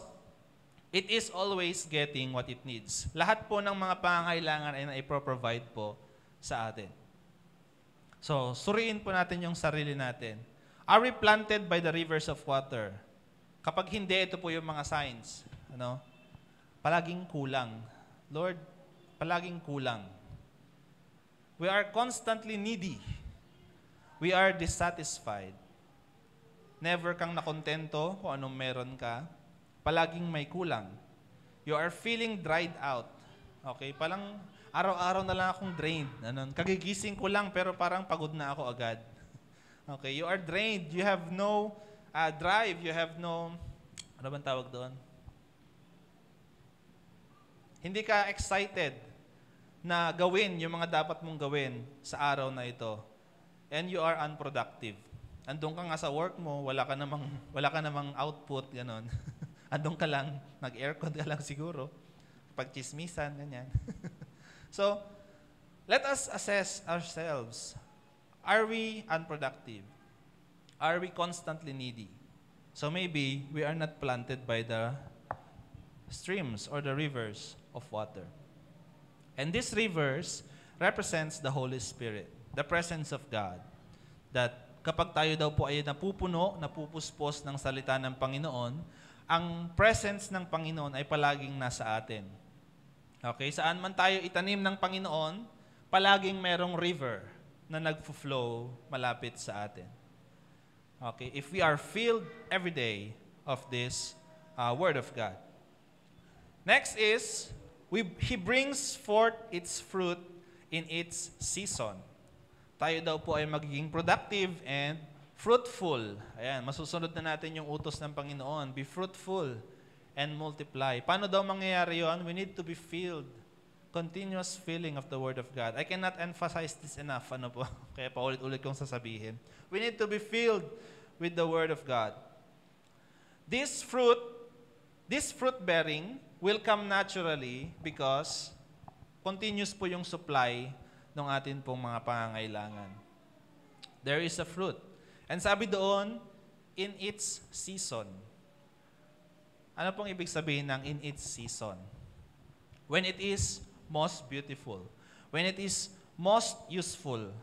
it is always getting what it needs. Lahat po ng mga pangangailangan ay na-provide po sa atin. So, suriin po natin yung sarili natin. Are we planted by the rivers of water? Kapag hindi, ito po yung mga signs. Palaging kulang. Lord, palaging kulang. We are constantly needy. We are dissatisfied. Never kang nakontento kung anong meron ka. Palaging may kulang. You are feeling dried out. Okay? Parang araw-araw na lang akong drained. Kagigising ko lang pero parang pagod na ako agad. Okay? You are drained. You have no drive. You have no, ano bang tawag doon? Hindi ka excited na gawin yung mga dapat mong gawin sa araw na ito. And you are unproductive. Andun ka nga sa work mo, wala ka namang output, ganon. Andun ka lang, nag-aircon ka lang siguro. Pagchismisan, ganyan. So, let us assess ourselves. Are we unproductive? Are we constantly needy? So maybe we are not planted by the streams or the rivers of water. And these rivers represents the Holy Spirit, the presence of God. That kapag tayo daw po ay napupuspos ng salita ng Panginoon, ang presence ng Panginoon ay palaging nasa atin. Okay? Saan man tayo itanim ng Panginoon, palaging merong river na nagfo-flow malapit sa atin. Okay? If we are filled every day of this Word of God. Next is, He brings forth its fruit in its season. tayo daw po ay magiging productive and fruitful. Ayan, masusunod na natin yung utos ng Panginoon. Be fruitful and multiply. Paano daw mangyayari yun? We need to be filled. Continuous filling of the Word of God. I cannot emphasize this enough. Ano po? Kaya paulit-ulit kong sasabihin. We need to be filled with the Word of God. This fruit bearing will come naturally because continuous po yung supply ng atin pong mga pangangailangan. There is a fruit. And sabi doon, in its season. Ano pong ibig sabihin ng in its season? When it is most beautiful. When it is most useful.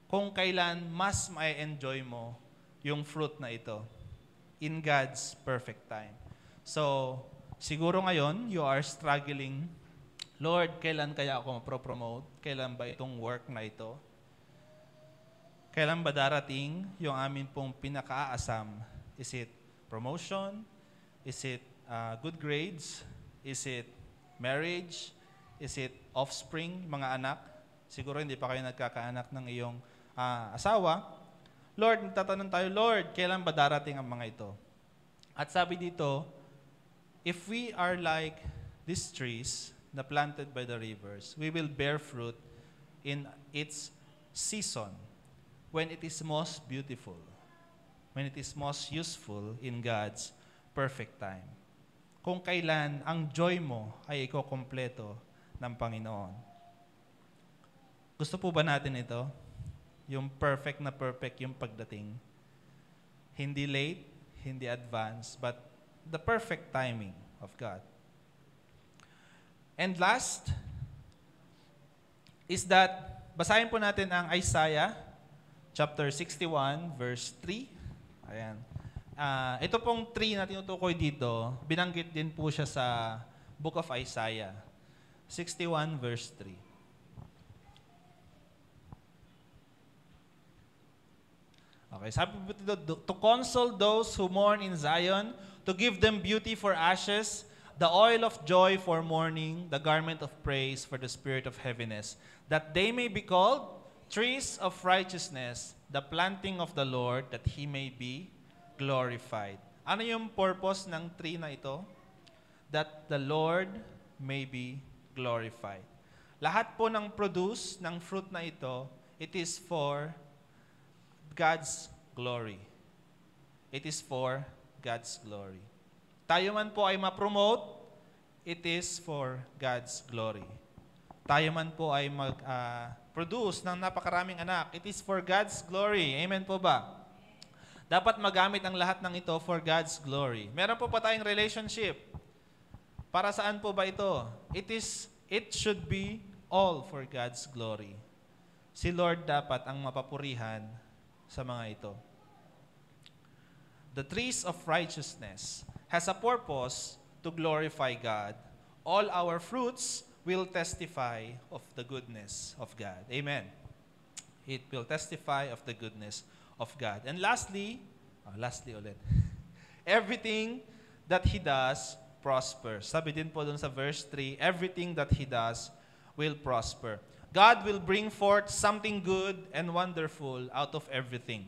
Kung kailan mas ma-enjoy mo yung fruit na ito. In God's perfect time. So, siguro ngayon, you are struggling. Lord, kailan kaya ako ma-promote? Kailan ba itong work na ito? Kailan ba darating yung amin pong pinaka-aasam? Is it promotion? Is it good grades? Is it marriage? Is it offspring, mga anak? Siguro hindi pa kayo nagkakaanak ng iyong asawa. Lord, nagtatanong tayo, Lord, kailan ba darating ang mga ito? At sabi dito, if we are like these trees na planted by the rivers, we will bear fruit in its season, when it is most beautiful, when it is most useful in God's perfect time. Kung kailan ang joy mo ay ikokompleto ng Panginoon. Gusto po ba natin ito? Yung perfect na perfect yung pagdating. Hindi late, hindi advance, but the perfect timing of God. And last is that, basahin po natin ang Isaiah chapter 61, verse 3. Ayan. Ito pong 3 na tinutukoy dito, binanggit din po siya sa Book of Isaiah. 61 verse 3. Okay, sabi po dito, to console those who mourn in Zion, to give them beauty for ashes, the oil of joy for mourning, the garment of praise for the spirit of heaviness, that they may be called trees of righteousness, the planting of the Lord, that He may be glorified. Ano yung purpose ng tree na ito? That the Lord may be glorified. Lahat po ng produce ng fruit na ito, it is for God's glory. It is for God's glory. Tayo man po ay ma-promote, it is for God's glory. Tayo man po ay mag-produce ng napakaraming anak, it is for God's glory. Amen po ba? Dapat magamit ang lahat ng ito for God's glory. Meron po pa tayong relationship. Para saan po ba ito? It should be all for God's glory. Si Lord dapat ang mapapurihan sa mga ito. The trees of righteousness has a purpose to glorify God. All our fruits will testify of the goodness of God. Amen. It will testify of the goodness of God. And lastly ulit, everything that He does prospers. Sabi din po dun sa verse 3, everything that He does will prosper. God will bring forth something good and wonderful out of everything.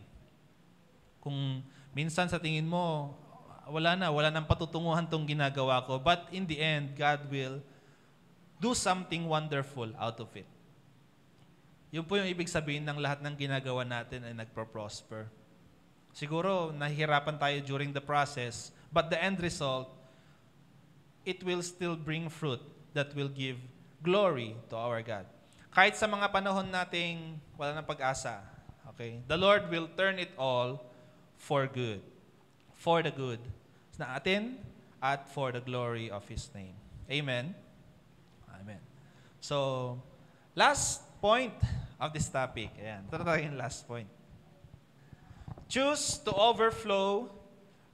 Kung minsan sa tingin mo, wala nang patutunguhan tong ginagawa ko, but in the end, God will do something wonderful out of it. Yun po yung ibig sabihin ng lahat ng ginagawa natin ay nagpo-prosper. Siguro, nahihirapan tayo during the process, but the end result, it will still bring fruit that will give glory to our God. Kahit sa mga panahon nating wala ng pag-asa, okay? The Lord will turn it all for good. For the good na atin at for the glory of His name. Amen? Amen. So, last point of this topic. Ayan, ito na yung last point. Choose to overflow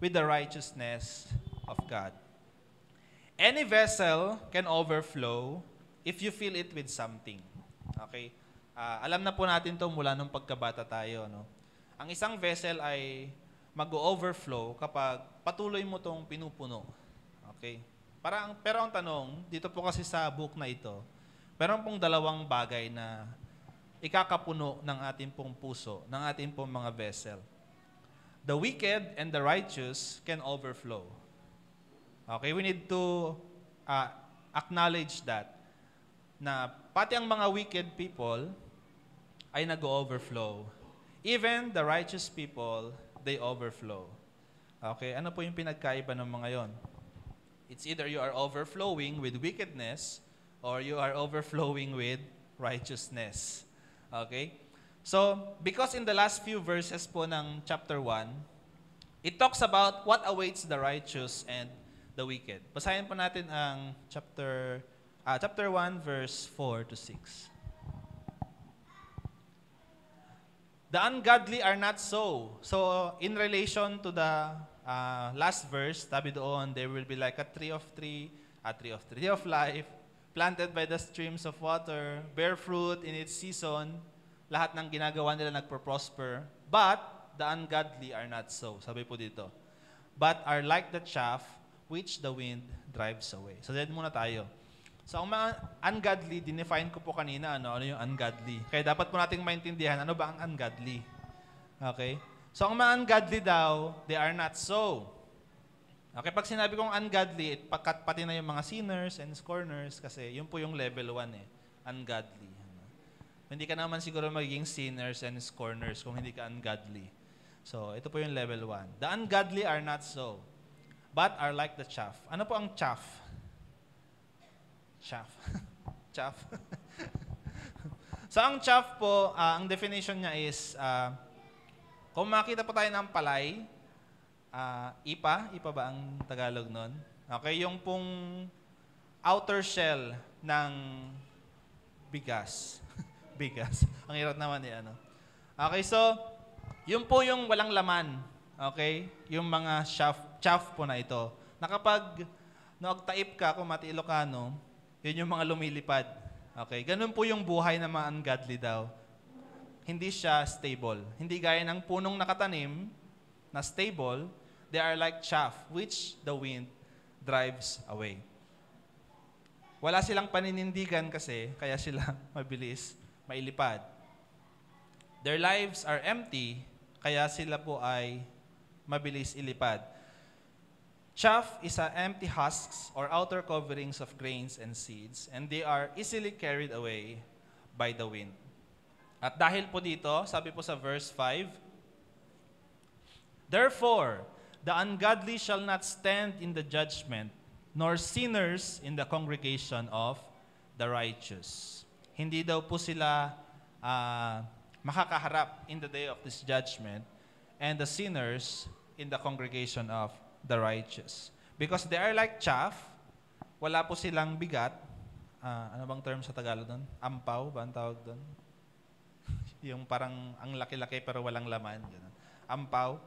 with the righteousness of God. Any vessel can overflow if you fill it with something. Okay? Alam na po natin to mula nung pagkabata tayo. No? Ang isang vessel ay mag-overflow kapag patuloy mo tong pinupuno. Okay? Pero ang tanong, dito po kasi sa book na ito, meron pong dalawang bagay na ikakapuno ng ating pong puso, ng ating pong mga vessel. The wicked and the righteous can overflow. Okay, we need to acknowledge that na pati ang mga wicked people ay nag-overflow. Even the righteous people, they overflow. Okay, ano po yung pinagkaiba ng mga yon? It's either you are overflowing with wickedness or you are overflowing with righteousness. Okay? So, because in the last few verses po ng chapter 1, it talks about what awaits the righteous and the wicked. Basahin po natin ang chapter 1 verse 4 to 6. The ungodly are not so. So, in relation to the last verse, sabi doon, there will be like a tree of life, planted by the streams of water, bear fruit in its season. Lahat ng ginagawa nila nagpo-prosper. But the ungodly are not so. Sabi po dito. But are like the chaff which the wind drives away. So, dyan muna tayo. So, ang mga ungodly, dinefine ko po kanina, ano yung ungodly. Kaya dapat po nating maintindihan, ano ba ang ungodly? Okay? So, ang mga ungodly daw, they are not so. Okay, pag sinabi kong ungodly, pati na yung mga sinners and scorners, kasi yun po yung level 1 ungodly. Hindi ka naman siguro magiging sinners and scorners kung hindi ka ungodly. So, ito po yung level 1. The ungodly are not so, but are like the chaff. Ano po ang chaff? Chaff. Chaff. So, ang chaff po, ang definition niya is, kung makita po tayo ng palay, ipa ba ang Tagalog nun? Okay, yung pong outer shell ng bigas. Bigas. Ang hirap naman ano. Okay, so, yun po yung walang laman. Okay? Yung mga chaff po na ito. Na kapag nagtaip ka, kung mati Ilocano, yun yung mga lumilipad. Okay? Ganun po yung buhay ng mga ungodly daw. Hindi siya stable. Hindi gaya ng punong nakatanim na stable. They are like chaff, which the wind drives away. Wala silang paninindigan kasi, kaya sila mabilis mailipad. Their lives are empty, kaya sila po ay mabilis ilipad. Chaff is empty husks or outer coverings of grains and seeds, and they are easily carried away by the wind. At dahil po dito, sabi po sa verse 5, therefore, the ungodly shall not stand in the judgment, nor sinners in the congregation of the righteous. Hindi daw po sila makakaharap in the day of this judgment, and the sinners in the congregation of the righteous. Because they are like chaff, wala po silang bigat. Ano bang term sa Tagalog doon? Ampaw ba ang tawag doon? Yung parang ang laki-laki pero walang laman. Ganun. Ampaw.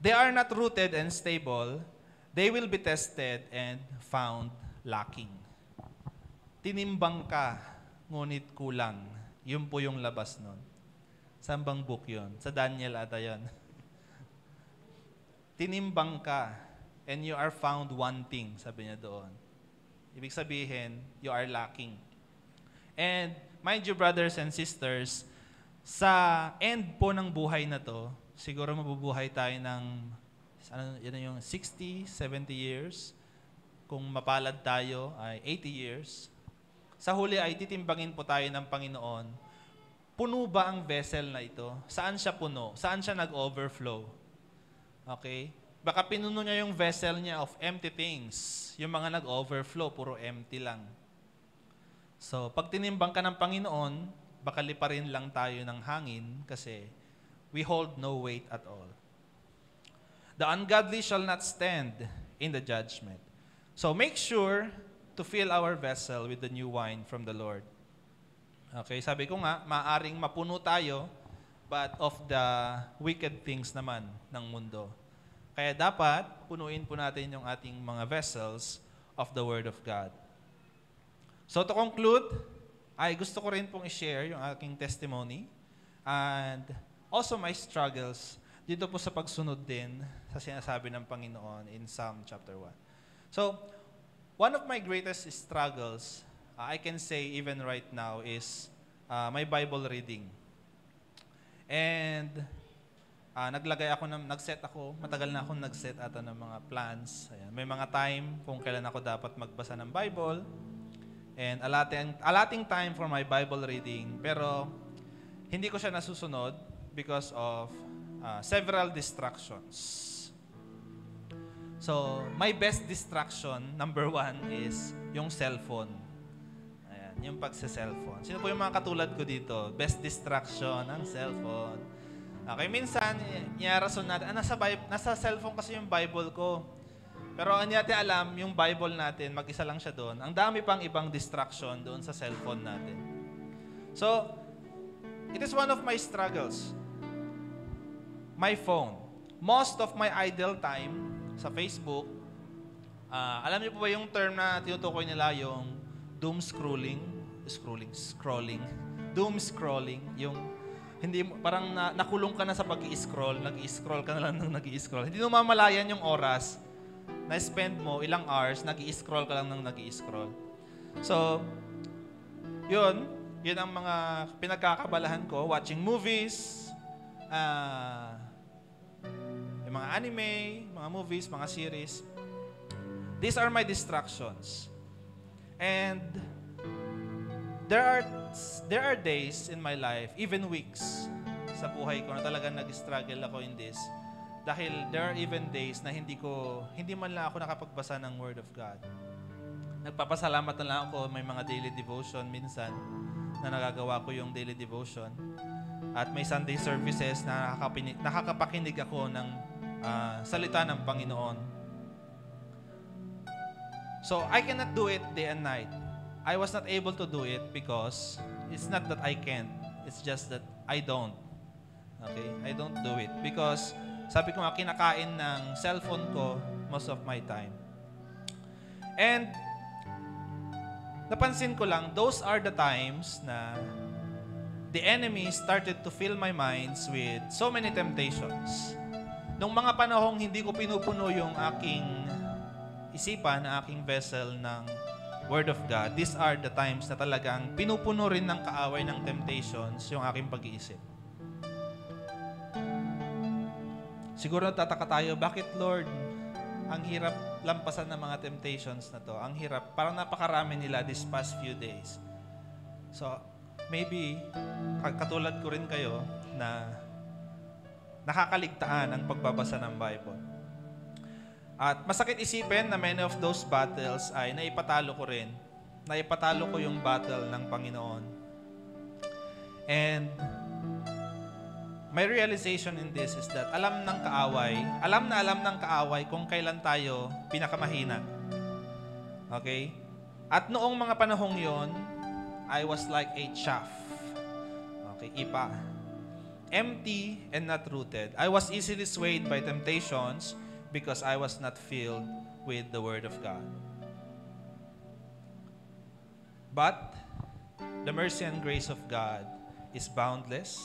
They are not rooted and stable. They will be tested and found lacking. Tinimbang ka, ngunit kulang. Yun po yung labas nun. Saan bang book yun? Sa Daniel ata yun. Tinimbang ka, and you are found wanting, sabi niya doon. Ibig sabihin, you are lacking. And, mind you, brothers and sisters, sa end po ng buhay na to, siguro mabubuhay tayo ng, yun yung 60, 70 years. Kung mapalad tayo, ay 80 years. Sa huli ay titimbangin po tayo ng Panginoon. Puno ba ang vessel na ito? Saan siya puno? Saan siya nag-overflow? Okay? Baka pinuno niya yung vessel niya of empty things. Yung mga nag-overflow, puro empty lang. So, pag tinimbang ka ng Panginoon, baka liparin lang tayo ng hangin kasi we hold no weight at all. The ungodly shall not stand in the judgment. So, make sure to fill our vessel with the new wine from the Lord. Okay, sabi ko nga, maaring mapuno tayo, but of the wicked things naman ng mundo. Kaya dapat, punuin po natin yung ating mga vessels of the Word of God. So to conclude, ay gusto ko rin pong i-share yung aking testimony and also my struggles dito po sa pagsunod din sa sinasabi ng Panginoon in Psalm chapter 1. So, one of my greatest struggles I can say even right now is my Bible reading. And nag-set ako, matagal na akong nag-set ata ng mga plans. Ayan. May mga time kung kailan ako dapat magbasa ng Bible. And allotting time for my Bible reading. Pero hindi ko siya nasusunod because of several distractions. So, my best distraction, number 1, is yung cellphone. Ayan, yung pagsa-cellphone. Sino po yung mga katulad ko dito? Best distraction, ang cellphone. Okay, minsan, rason natin, nasa cellphone kasi yung Bible ko. Pero ang natin alam, yung Bible natin, mag-isa lang siya doon. Ang dami pang ibang distraction doon sa cellphone natin. So, it is one of my struggles. My phone. Most of my idle time sa Facebook, alam niyo po ba yung term na tinutukoy nila, yung doom scrolling, doom scrolling, yung hindi parang nakulong ka na sa pag-i-scroll, nag-i-scroll ka na lang ng nag-i-scroll. Hindi mo mamalayan yung oras na spend mo, ilang hours, nag-i-scroll ka lang ng nag-i-scroll. So, yun ang mga pinagkakabalahan ko, watching movies, yung mga anime, mga movies, mga series. These are my distractions. And there are days in my life, even weeks, sa buhay ko na talagang nag-struggle ako in this. Dahil there are even days na hindi man lang ako nakapagbasa ng Word of God. Nagpapasalamat na lang ako, may mga daily devotion minsan na nagagawa ko yung daily devotion. At may Sunday services na nakakapakinig ako ng salita ng Panginoon. So, I cannot do it day and night. I was not able to do it because it's not that I can't. It's just that I don't. Okay? I don't do it. Because, sabi ko nga, kinakain ng cellphone ko most of my time. And, napansin ko lang, those are the times na the enemy started to fill my minds with so many temptations. Nung mga panahong hindi ko pinupuno yung aking isipan, ang aking vessel ng Word of God, these are the times na talagang pinupuno rin ng kaaway ng temptations yung aking pag-iisip. Siguro tataka tayo, bakit Lord, ang hirap lampasan ng mga temptations na to? Ang hirap, parang napakarami nila these past few days. So, maybe, katulad ko rin kayo na nakakaligtaan ang pagbabasa ng Bible. At masakit isipin na many of those battles ay naipatalo ko rin. Naipatalo ko yung battle ng Panginoon. And my realization in this is that alam ng kaaway kung kailan tayo pinakamahina. Okay? At noong mga panahong yon, I was like a chaff. Okay, ipa. Empty and not rooted. I was easily swayed by temptations because I was not filled with the Word of God. But the mercy and grace of God is boundless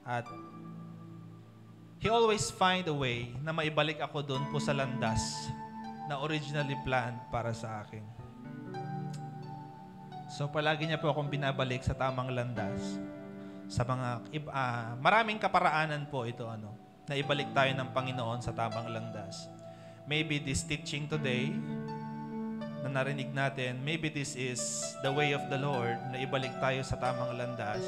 at He always find a way na maibalik ako doon po sa landas na originally planned para sa akin. So palagi niya po akong binabalik sa tamang landas. Sa mga maraming kaparaanan po ito na ibalik tayo ng Panginoon sa tamang landas. Maybe this teaching today na narinig natin, maybe this is the way of the Lord na ibalik tayo sa tamang landas.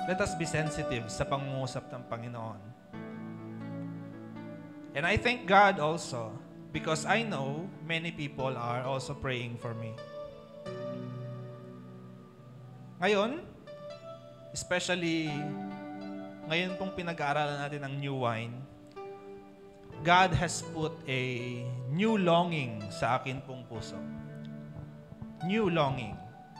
Let us be sensitive sa pangungusap ng Panginoon. And I thank God also because I know many people are also praying for me. Ngayon, especially ngayon pong pinag-aaralan natin ang new wine, God has put a new longing sa akin pong puso. New longing.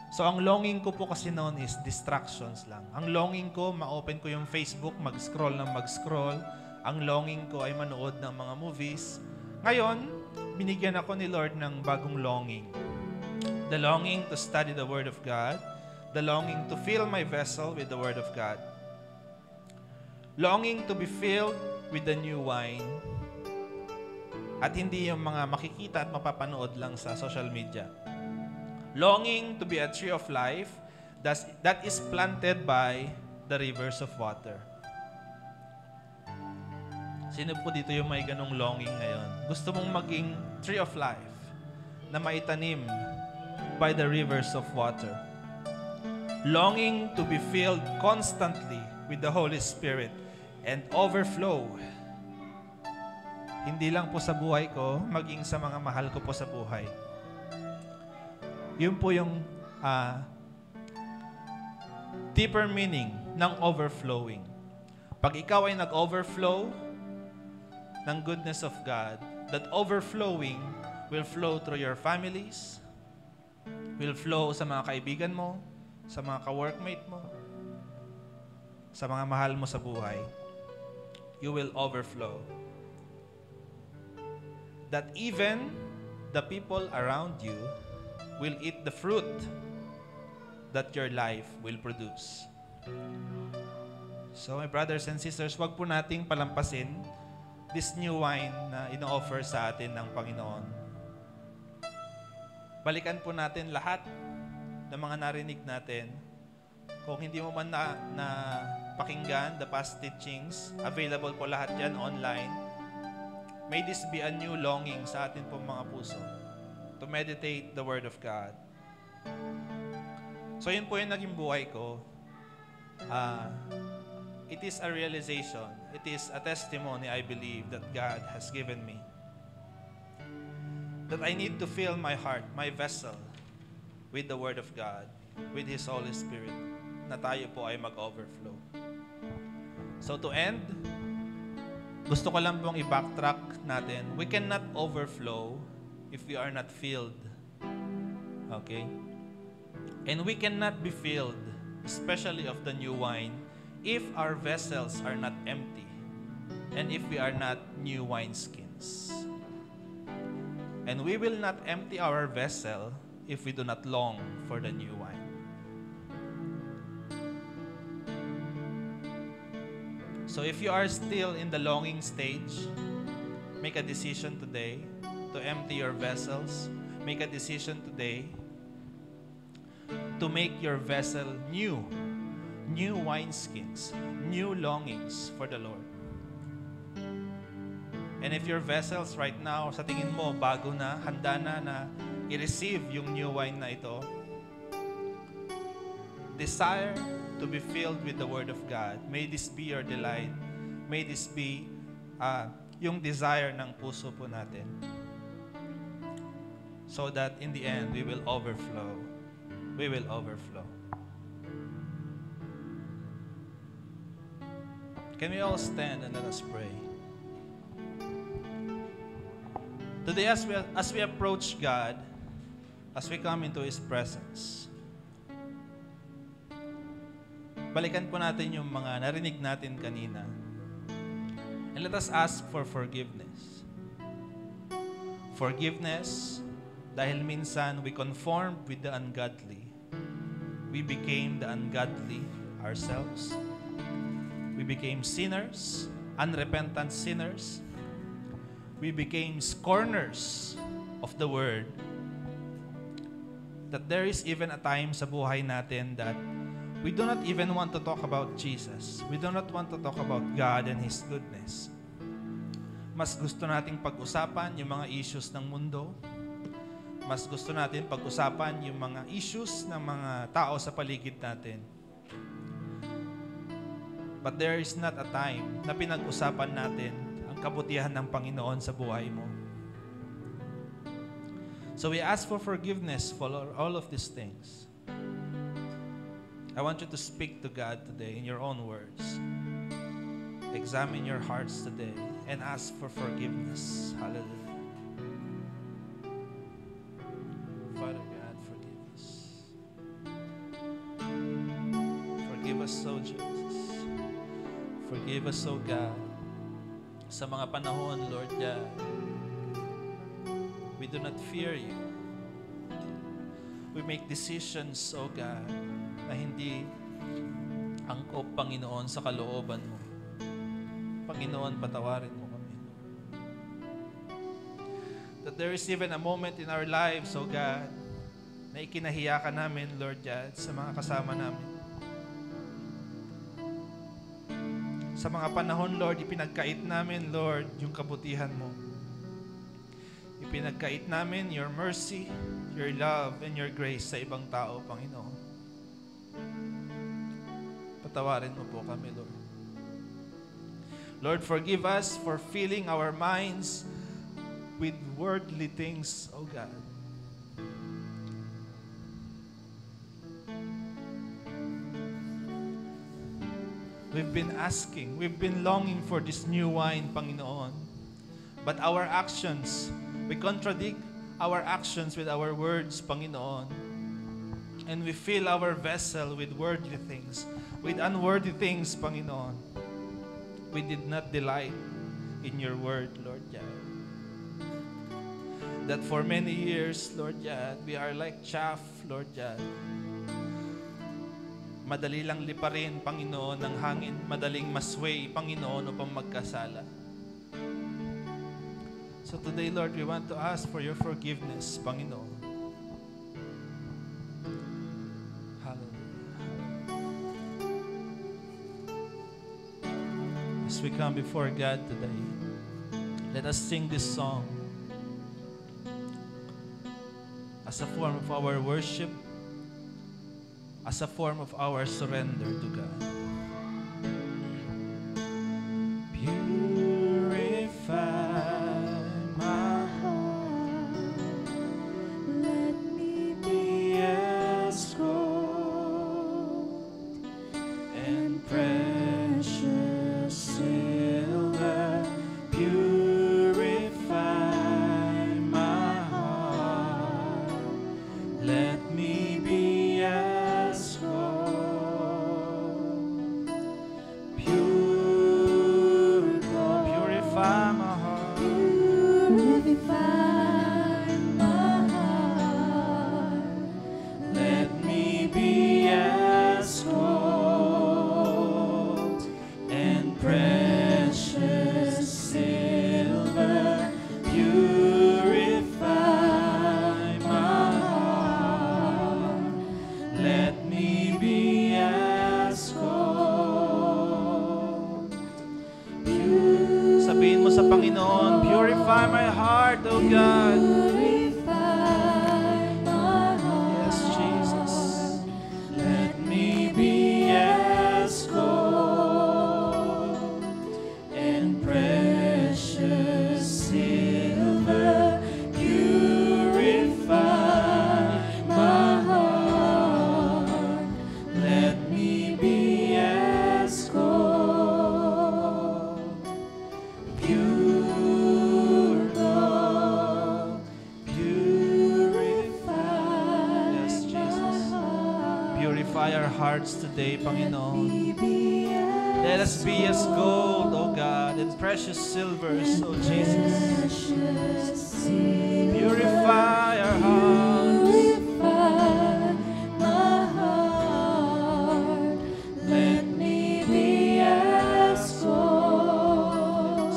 So, ang longing ko po kasi noon is distractions lang. Ang longing ko, ma-open ko yung Facebook, mag-scroll ng mag-scroll. Ang longing ko ay manood ng mga movies. Ngayon, binigyan ako ni Lord ng bagong longing. The longing to study the Word of God. The longing to fill my vessel with the Word of God. Longing to be filled with the new wine. At hindi yung mga makikita at mapapanood lang sa social media. longing to be a tree of life that is planted by the rivers of water. Sino po dito yung may ganong longing ngayon? Gusto mong maging tree of life na maitanim by the rivers of water. Longing to be filled constantly with the Holy Spirit and overflow. Hindi lang po sa buhay ko, maging sa mga mahal ko po sa buhay. Yun po yung deeper meaning ng overflowing. Pag ikaw ay nag-overflow ng goodness of God, that overflowing will flow through your families, will flow sa mga kaibigan mo, sa mga ka-workmate mo, sa mga mahal mo sa buhay. You will overflow. That even the people around you will eat the fruit that your life will produce. So, my brothers and sisters, wag po nating palampasin this new wine na ino-offer sa atin ng Panginoon. Balikan po natin lahat ng mga narinig natin. Kung hindi mo man na pakinggan the past teachings, available po lahat yan online. May this be a new longing sa atin pong mga puso to meditate the Word of God. So yun po yung naging buhay ko. It is a realization. It is a testimony, I believe, that God has given me. That I need to fill my heart, my vessel, with the Word of God, with His Holy Spirit, na tayo po ay mag-overflow. So to end, gusto ko lang pong i-backtrack natin. We cannot overflow if we are not filled. Okay? And we cannot be filled, especially of the new wine, if our vessels are not empty and if we are not new wineskins. And we will not empty our vessel if we do not long for the new wine. So if you are still in the longing stage, make a decision today to empty your vessels. Make a decision today to make your vessel new wineskins, new longings for the Lord. And if your vessels right now, sa tingin mo, bago na, handa na i-receive yung new wine na ito, desire to be filled with the Word of God. May this be your delight. May this be yung desire ng puso po natin. So that in the end, we will overflow. We will overflow. Can we all stand and let us pray? Today, as we approach God, as we come into His presence, balikan po natin yung mga narinig natin kanina. And let us ask for forgiveness. Forgiveness dahil minsan we conformed with the ungodly. We became the ungodly ourselves. We became sinners, unrepentant sinners. We became scorners of the Word. That there is even a time sa buhay natin that we do not even want to talk about Jesus. We do not want to talk about God and His goodness. Mas gusto nating pag-usapan yung mga issues ng mundo. Mas gusto natin pag-usapan yung mga issues ng mga tao sa paligid natin. But there is not a time na pinag-usapan natin ang kabutihan ng Panginoon sa buhay mo. So we ask for forgiveness for all of these things. I want you to speak to God today in your own words. Examine your hearts today and ask for forgiveness. Hallelujah. Father God, forgive us. Forgive us, so Jesus. Forgive us, so God. Sa mga panahon, Lord God, we do not fear you. We make decisions, oh God, na hindi angkop, Panginoon, sa kalooban mo. Panginoon, patawarin mo kami. That there is even a moment in our lives, oh God, na na ikinahiya ka namin, Lord God, sa mga kasama namin. Sa mga panahon, Lord, ipinagkait namin, Lord, yung kabutihan mo. Ipinagkait namin your mercy, your love, and your grace sa ibang tao, Panginoon. Patawarin mo po kami, Lord. Lord, forgive us for filling our minds with worldly things, O God. We've been asking, we've been longing for this new wine, Panginoon. But our actions, we contradict our actions with our words, Panginoon. And we fill our vessel with worldly things, with unworthy things, Panginoon. We did not delight in your word, Lord God. That for many years, Lord God, we are like chaff, Lord God. Madali lang liparin, Panginoon, ng hangin. Madaling masway, Panginoon, upang magkasala. So today, Lord, we want to ask for your forgiveness, Panginoon. Hallelujah. As we come before God today, let us sing this song as a form of our worship, as a form of our surrender to God. Purify my heart, let me be as gold and precious silver. Purify my heart, let me be as Panginoon, purify my heart, O God. Yes, Jesus. Let me be as gold and precious silver. Purify my heart. Let me be as gold. Purify our hearts today, Panginoon. Let us be as gold, O God, and precious silvers, O Jesus. Purify our hearts. Let me be as gold.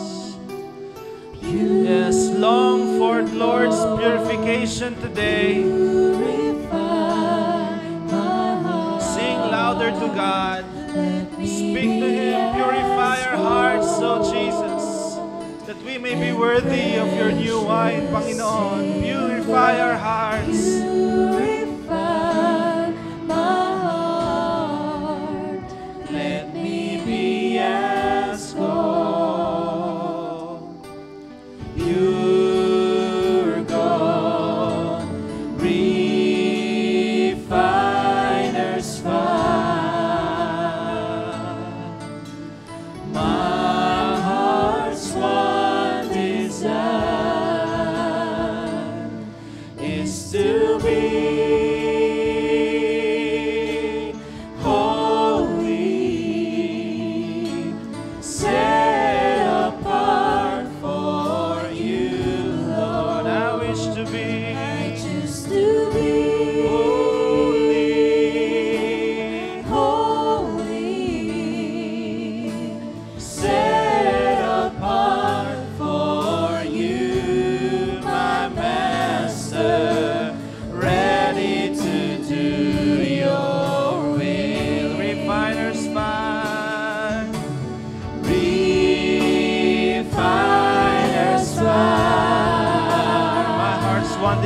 Yes, long for the Lord's purification today. To God, speak to Him, purify our hearts, O Jesus, that we may be worthy of your new wine, Panginoon. Purify our hearts. Purify my heart. Let me be as gold, pure gold, refiner's fire. To be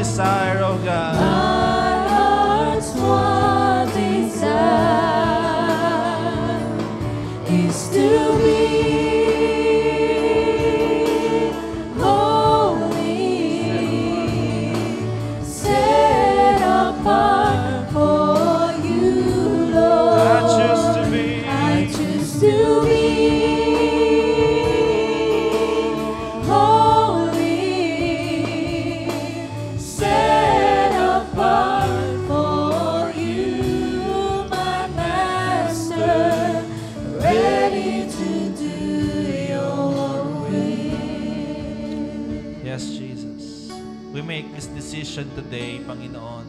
desire, oh God. Our heart's one desire is to be holy, set apart for you, Lord. I choose to be. I choose to be holy, set apart for you, my Master, ready to do your will. Yes, Jesus. We make this decision today, Panginoon.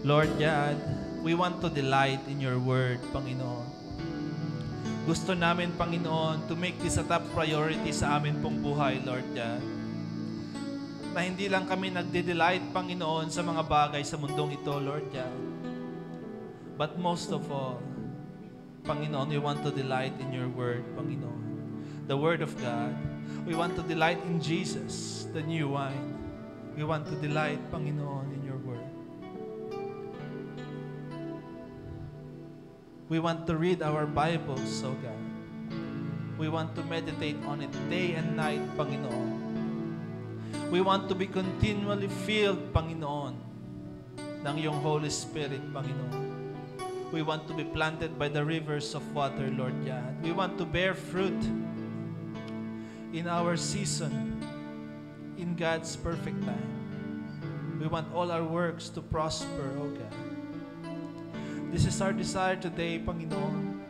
Lord God, we want to delight in your word, Panginoon. Gusto namin, Panginoon, to make this a top priority sa amin pong buhay, Lord God. Na hindi lang kami nagde-delight, Panginoon, sa mga bagay sa mundong ito, Lord God. But most of all, Panginoon, we want to delight in your word, Panginoon. The word of God. We want to delight in Jesus, the new wine. We want to delight, Panginoon, in your word. We want to read our Bibles, oh God. We want to meditate on it day and night, Panginoon. We want to be continually filled, Panginoon, ng iyong Holy Spirit, Panginoon. We want to be planted by the rivers of water, Lord God. We want to bear fruit in our season, in God's perfect time. We want all our works to prosper, oh God. This is our desire today, Panginoon.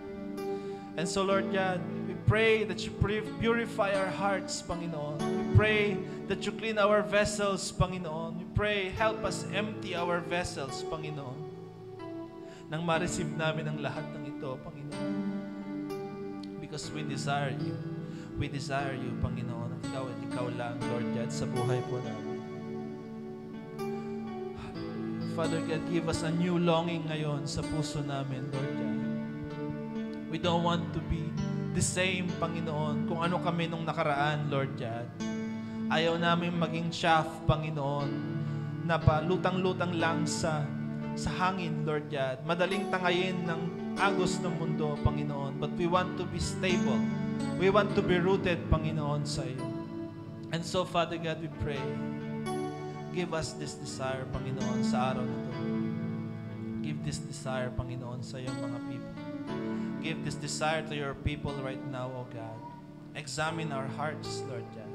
And so, Lord God, we pray that you purify our hearts, Panginoon. We pray that you clean our vessels, Panginoon. We pray, help us empty our vessels, Panginoon. Nang ma-receive namin ang lahat ng ito, Panginoon. Because we desire you. We desire you, Panginoon. Ikaw lang, Lord God, sa buhay po namin. Father God, give us a new longing ngayon sa puso namin, Lord God. We don't want to be the same, Panginoon, kung ano kami nung nakaraan, Lord God. Ayaw namin maging chaff, Panginoon, na palutang-lutang lang sa hangin, Lord God. Madaling tangayin ng agos ng mundo, Panginoon. But we want to be stable. We want to be rooted, Panginoon, sa iyo. And so, Father God, we pray, give us this desire, Panginoon, sa araw na ito. Give this desire, Panginoon, sa iyong mga people. Give this desire to your people right now, O God. Examine our hearts, Lord God.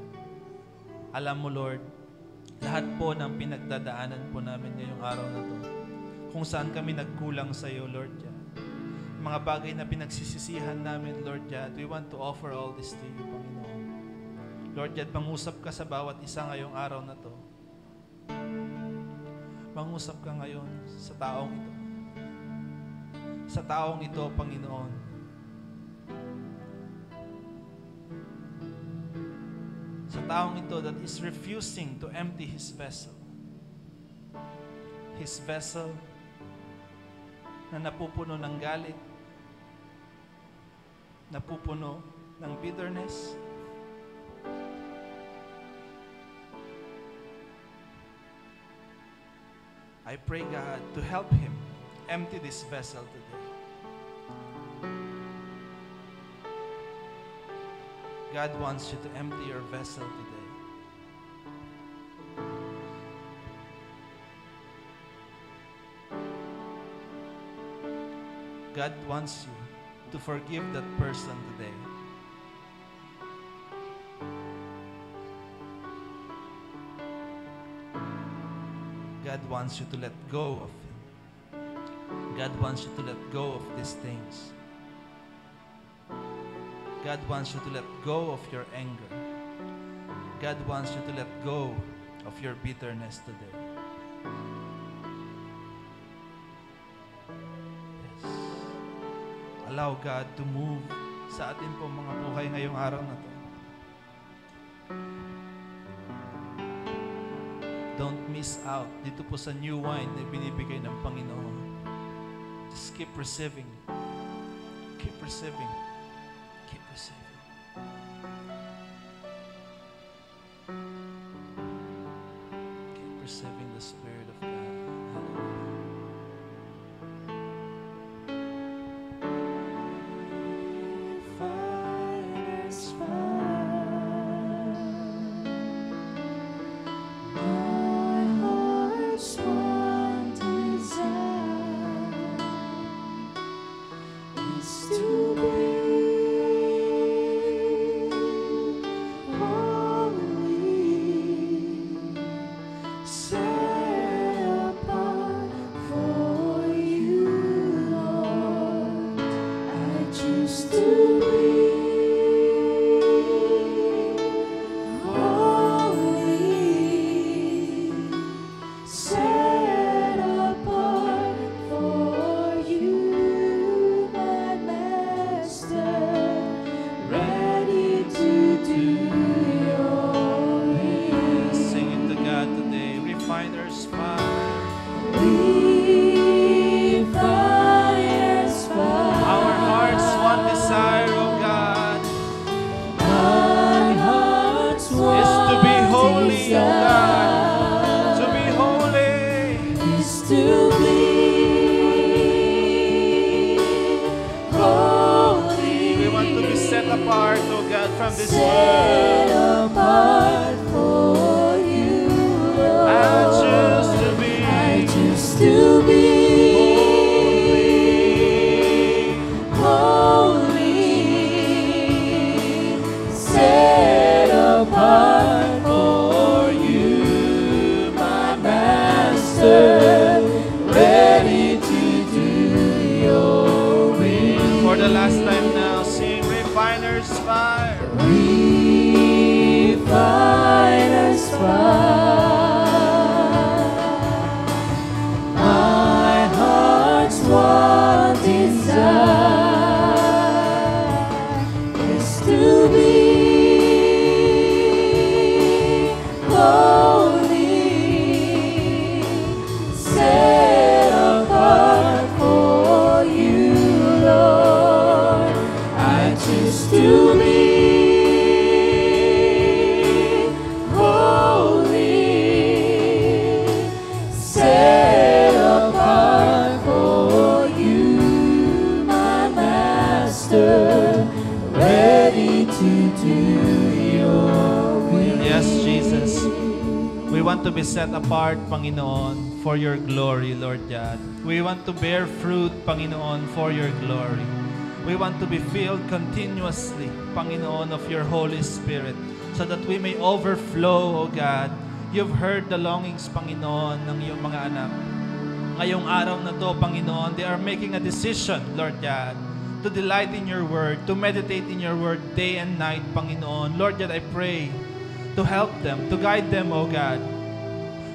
Alam mo, Lord, lahat po ng pinagdadaanan po namin ngayong araw na ito, kung saan kami nagkulang sa iyo, Lord God. Mga bagay na pinagsisisihan namin, Lord God, we want to offer all this to you, Panginoon. Lord God, pangusap ka sa bawat isa ngayong araw na ito. Mangusap ka ngayon sa taong ito. Sa taong ito, Panginoon. Sa taong ito that is refusing to empty his vessel. His vessel na napupuno ng galit, napupuno ng bitterness, I pray, God, to help him empty this vessel today. God wants you to empty your vessel today. God wants you to forgive that person today. God wants you to let go of him. God wants you to let go of these things. God wants you to let go of your anger. God wants you to let go of your bitterness today. Yes. Allow God to move sa atin po mga buhay ngayong araw na to. Don't miss out dito po sa new wine na binibigay ng Panginoon. Just keep receiving. Keep receiving. Keep receiving. Keep from this set world. apart for you, Lord. I choose to be I choose to be holy, set apart for you, my Master, ready to do your will. for the last time now. Sing Refiner's Fire. Refiner's fire, my heart's one desire is to be holy, set apart for you, Lord. I choose to be holy, set apart for you, my Master, ready to do your will. Yes, Jesus. We want to be set apart, Panginoon, for your glory, Lord God. We want to bear fruit, Panginoon, for your glory. We want to be filled continuously, Panginoon, of your Holy Spirit, so that we may overflow, O God. You've heard the longings, Panginoon, ng iyong mga anak. Ngayong araw na to, Panginoon, they are making a decision, Lord God, to delight in your word, to meditate in your word day and night, Panginoon. Lord God, I pray to help them, to guide them, O God.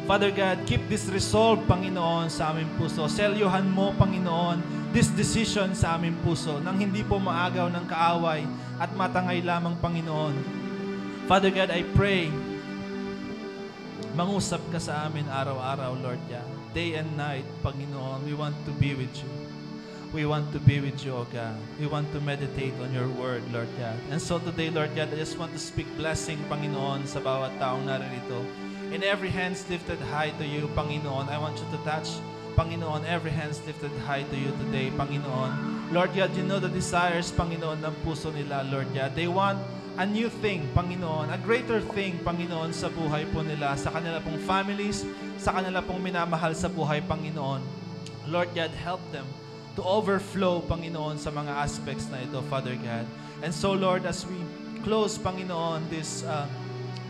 Father God, keep this resolve, Panginoon, sa aming puso. Selyuhan mo, Panginoon, this decision sa aming puso nang hindi po maagaw ng kaaway at matangay lamang, Panginoon. Father God, I pray, mangusap ka sa amin araw-araw, Lord God. Day and night, Panginoon, we want to be with you. We want to be with you, O God. We want to meditate on your word, Lord God. And so today, Lord God, I just want to speak blessing, Panginoon, sa bawat taong naririto. In every hands lifted high to you, Panginoon, I want you to touch, Panginoon, every hands lifted high to you today, Panginoon. Lord God, you know the desires, Panginoon, ng puso nila, Lord God. They want a new thing, Panginoon, a greater thing, Panginoon, sa buhay po nila, sa kanila pong families, sa kanila pong minamahal sa buhay, Panginoon. Lord God, help them to overflow, Panginoon, sa mga aspects na ito, Father God. And so, Lord, as we close, Panginoon, this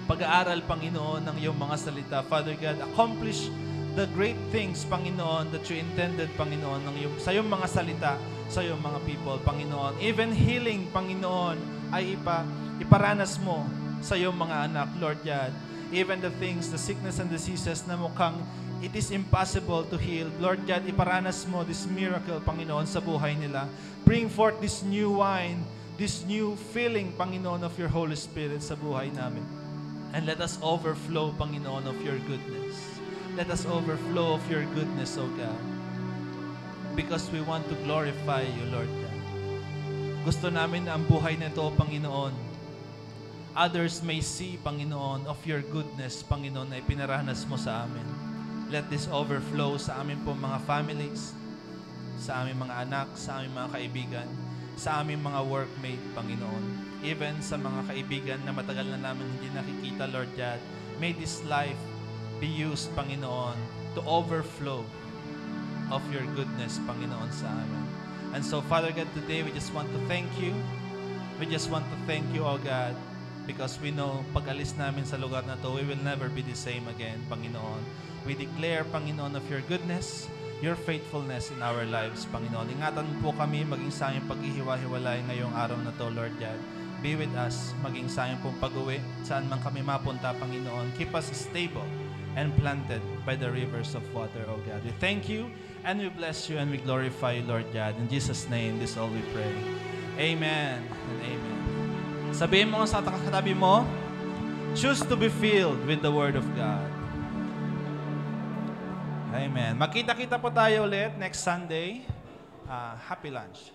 pag-aaral, Panginoon, ng iyong mga salita, Father God, accomplish the great things, Panginoon, that you intended, Panginoon, sa iyong mga salita, sa iyong mga people, Panginoon. Even healing, Panginoon, ay iparanas mo sa iyong mga anak, Lord God. Even the things, the sickness and diseases na mukhang it is impossible to heal, Lord God, iparanas mo this miracle, Panginoon, sa buhay nila. Bring forth this new wine, this new feeling, Panginoon, of your Holy Spirit sa buhay namin. And let us overflow, Panginoon, of your goodness. Let us overflow of your goodness, O God. Because we want to glorify you, Lord God. Gusto namin na ang buhay na ito, Panginoon, others may see, Panginoon, of your goodness, Panginoon, na ipinaranas mo sa amin. Let this overflow sa amin po mga families, sa aming mga anak, sa aming mga kaibigan, sa aming mga workmate, Panginoon. Even sa mga kaibigan na matagal na namin hindi nakikita, Lord God, may this life be used, Panginoon, to overflow of your goodness, Panginoon, sa amin. And so, Father God, today we just want to thank you. We just want to thank you, O God, because we know pag alis namin sa lugar na to, we will never be the same again, Panginoon. We declare, Panginoon, of your goodness, your faithfulness in our lives, Panginoon. Ingatan mo po kami maging sa aming paghihiwa-hiwalay ngayong araw na to, Lord God. Be with us, maging sa aming pong pag-uwi, saan man kami mapunta, Panginoon. Keep us stable and planted by the rivers of water, O God. We thank you and we bless you and we glorify you, Lord God. In Jesus' name, this all we pray. Amen and amen. Sabihin mo sa katabi mo, choose to be filled with the Word of God. Amen. Magkita-kita po tayo ulit next Sunday. Happy lunch.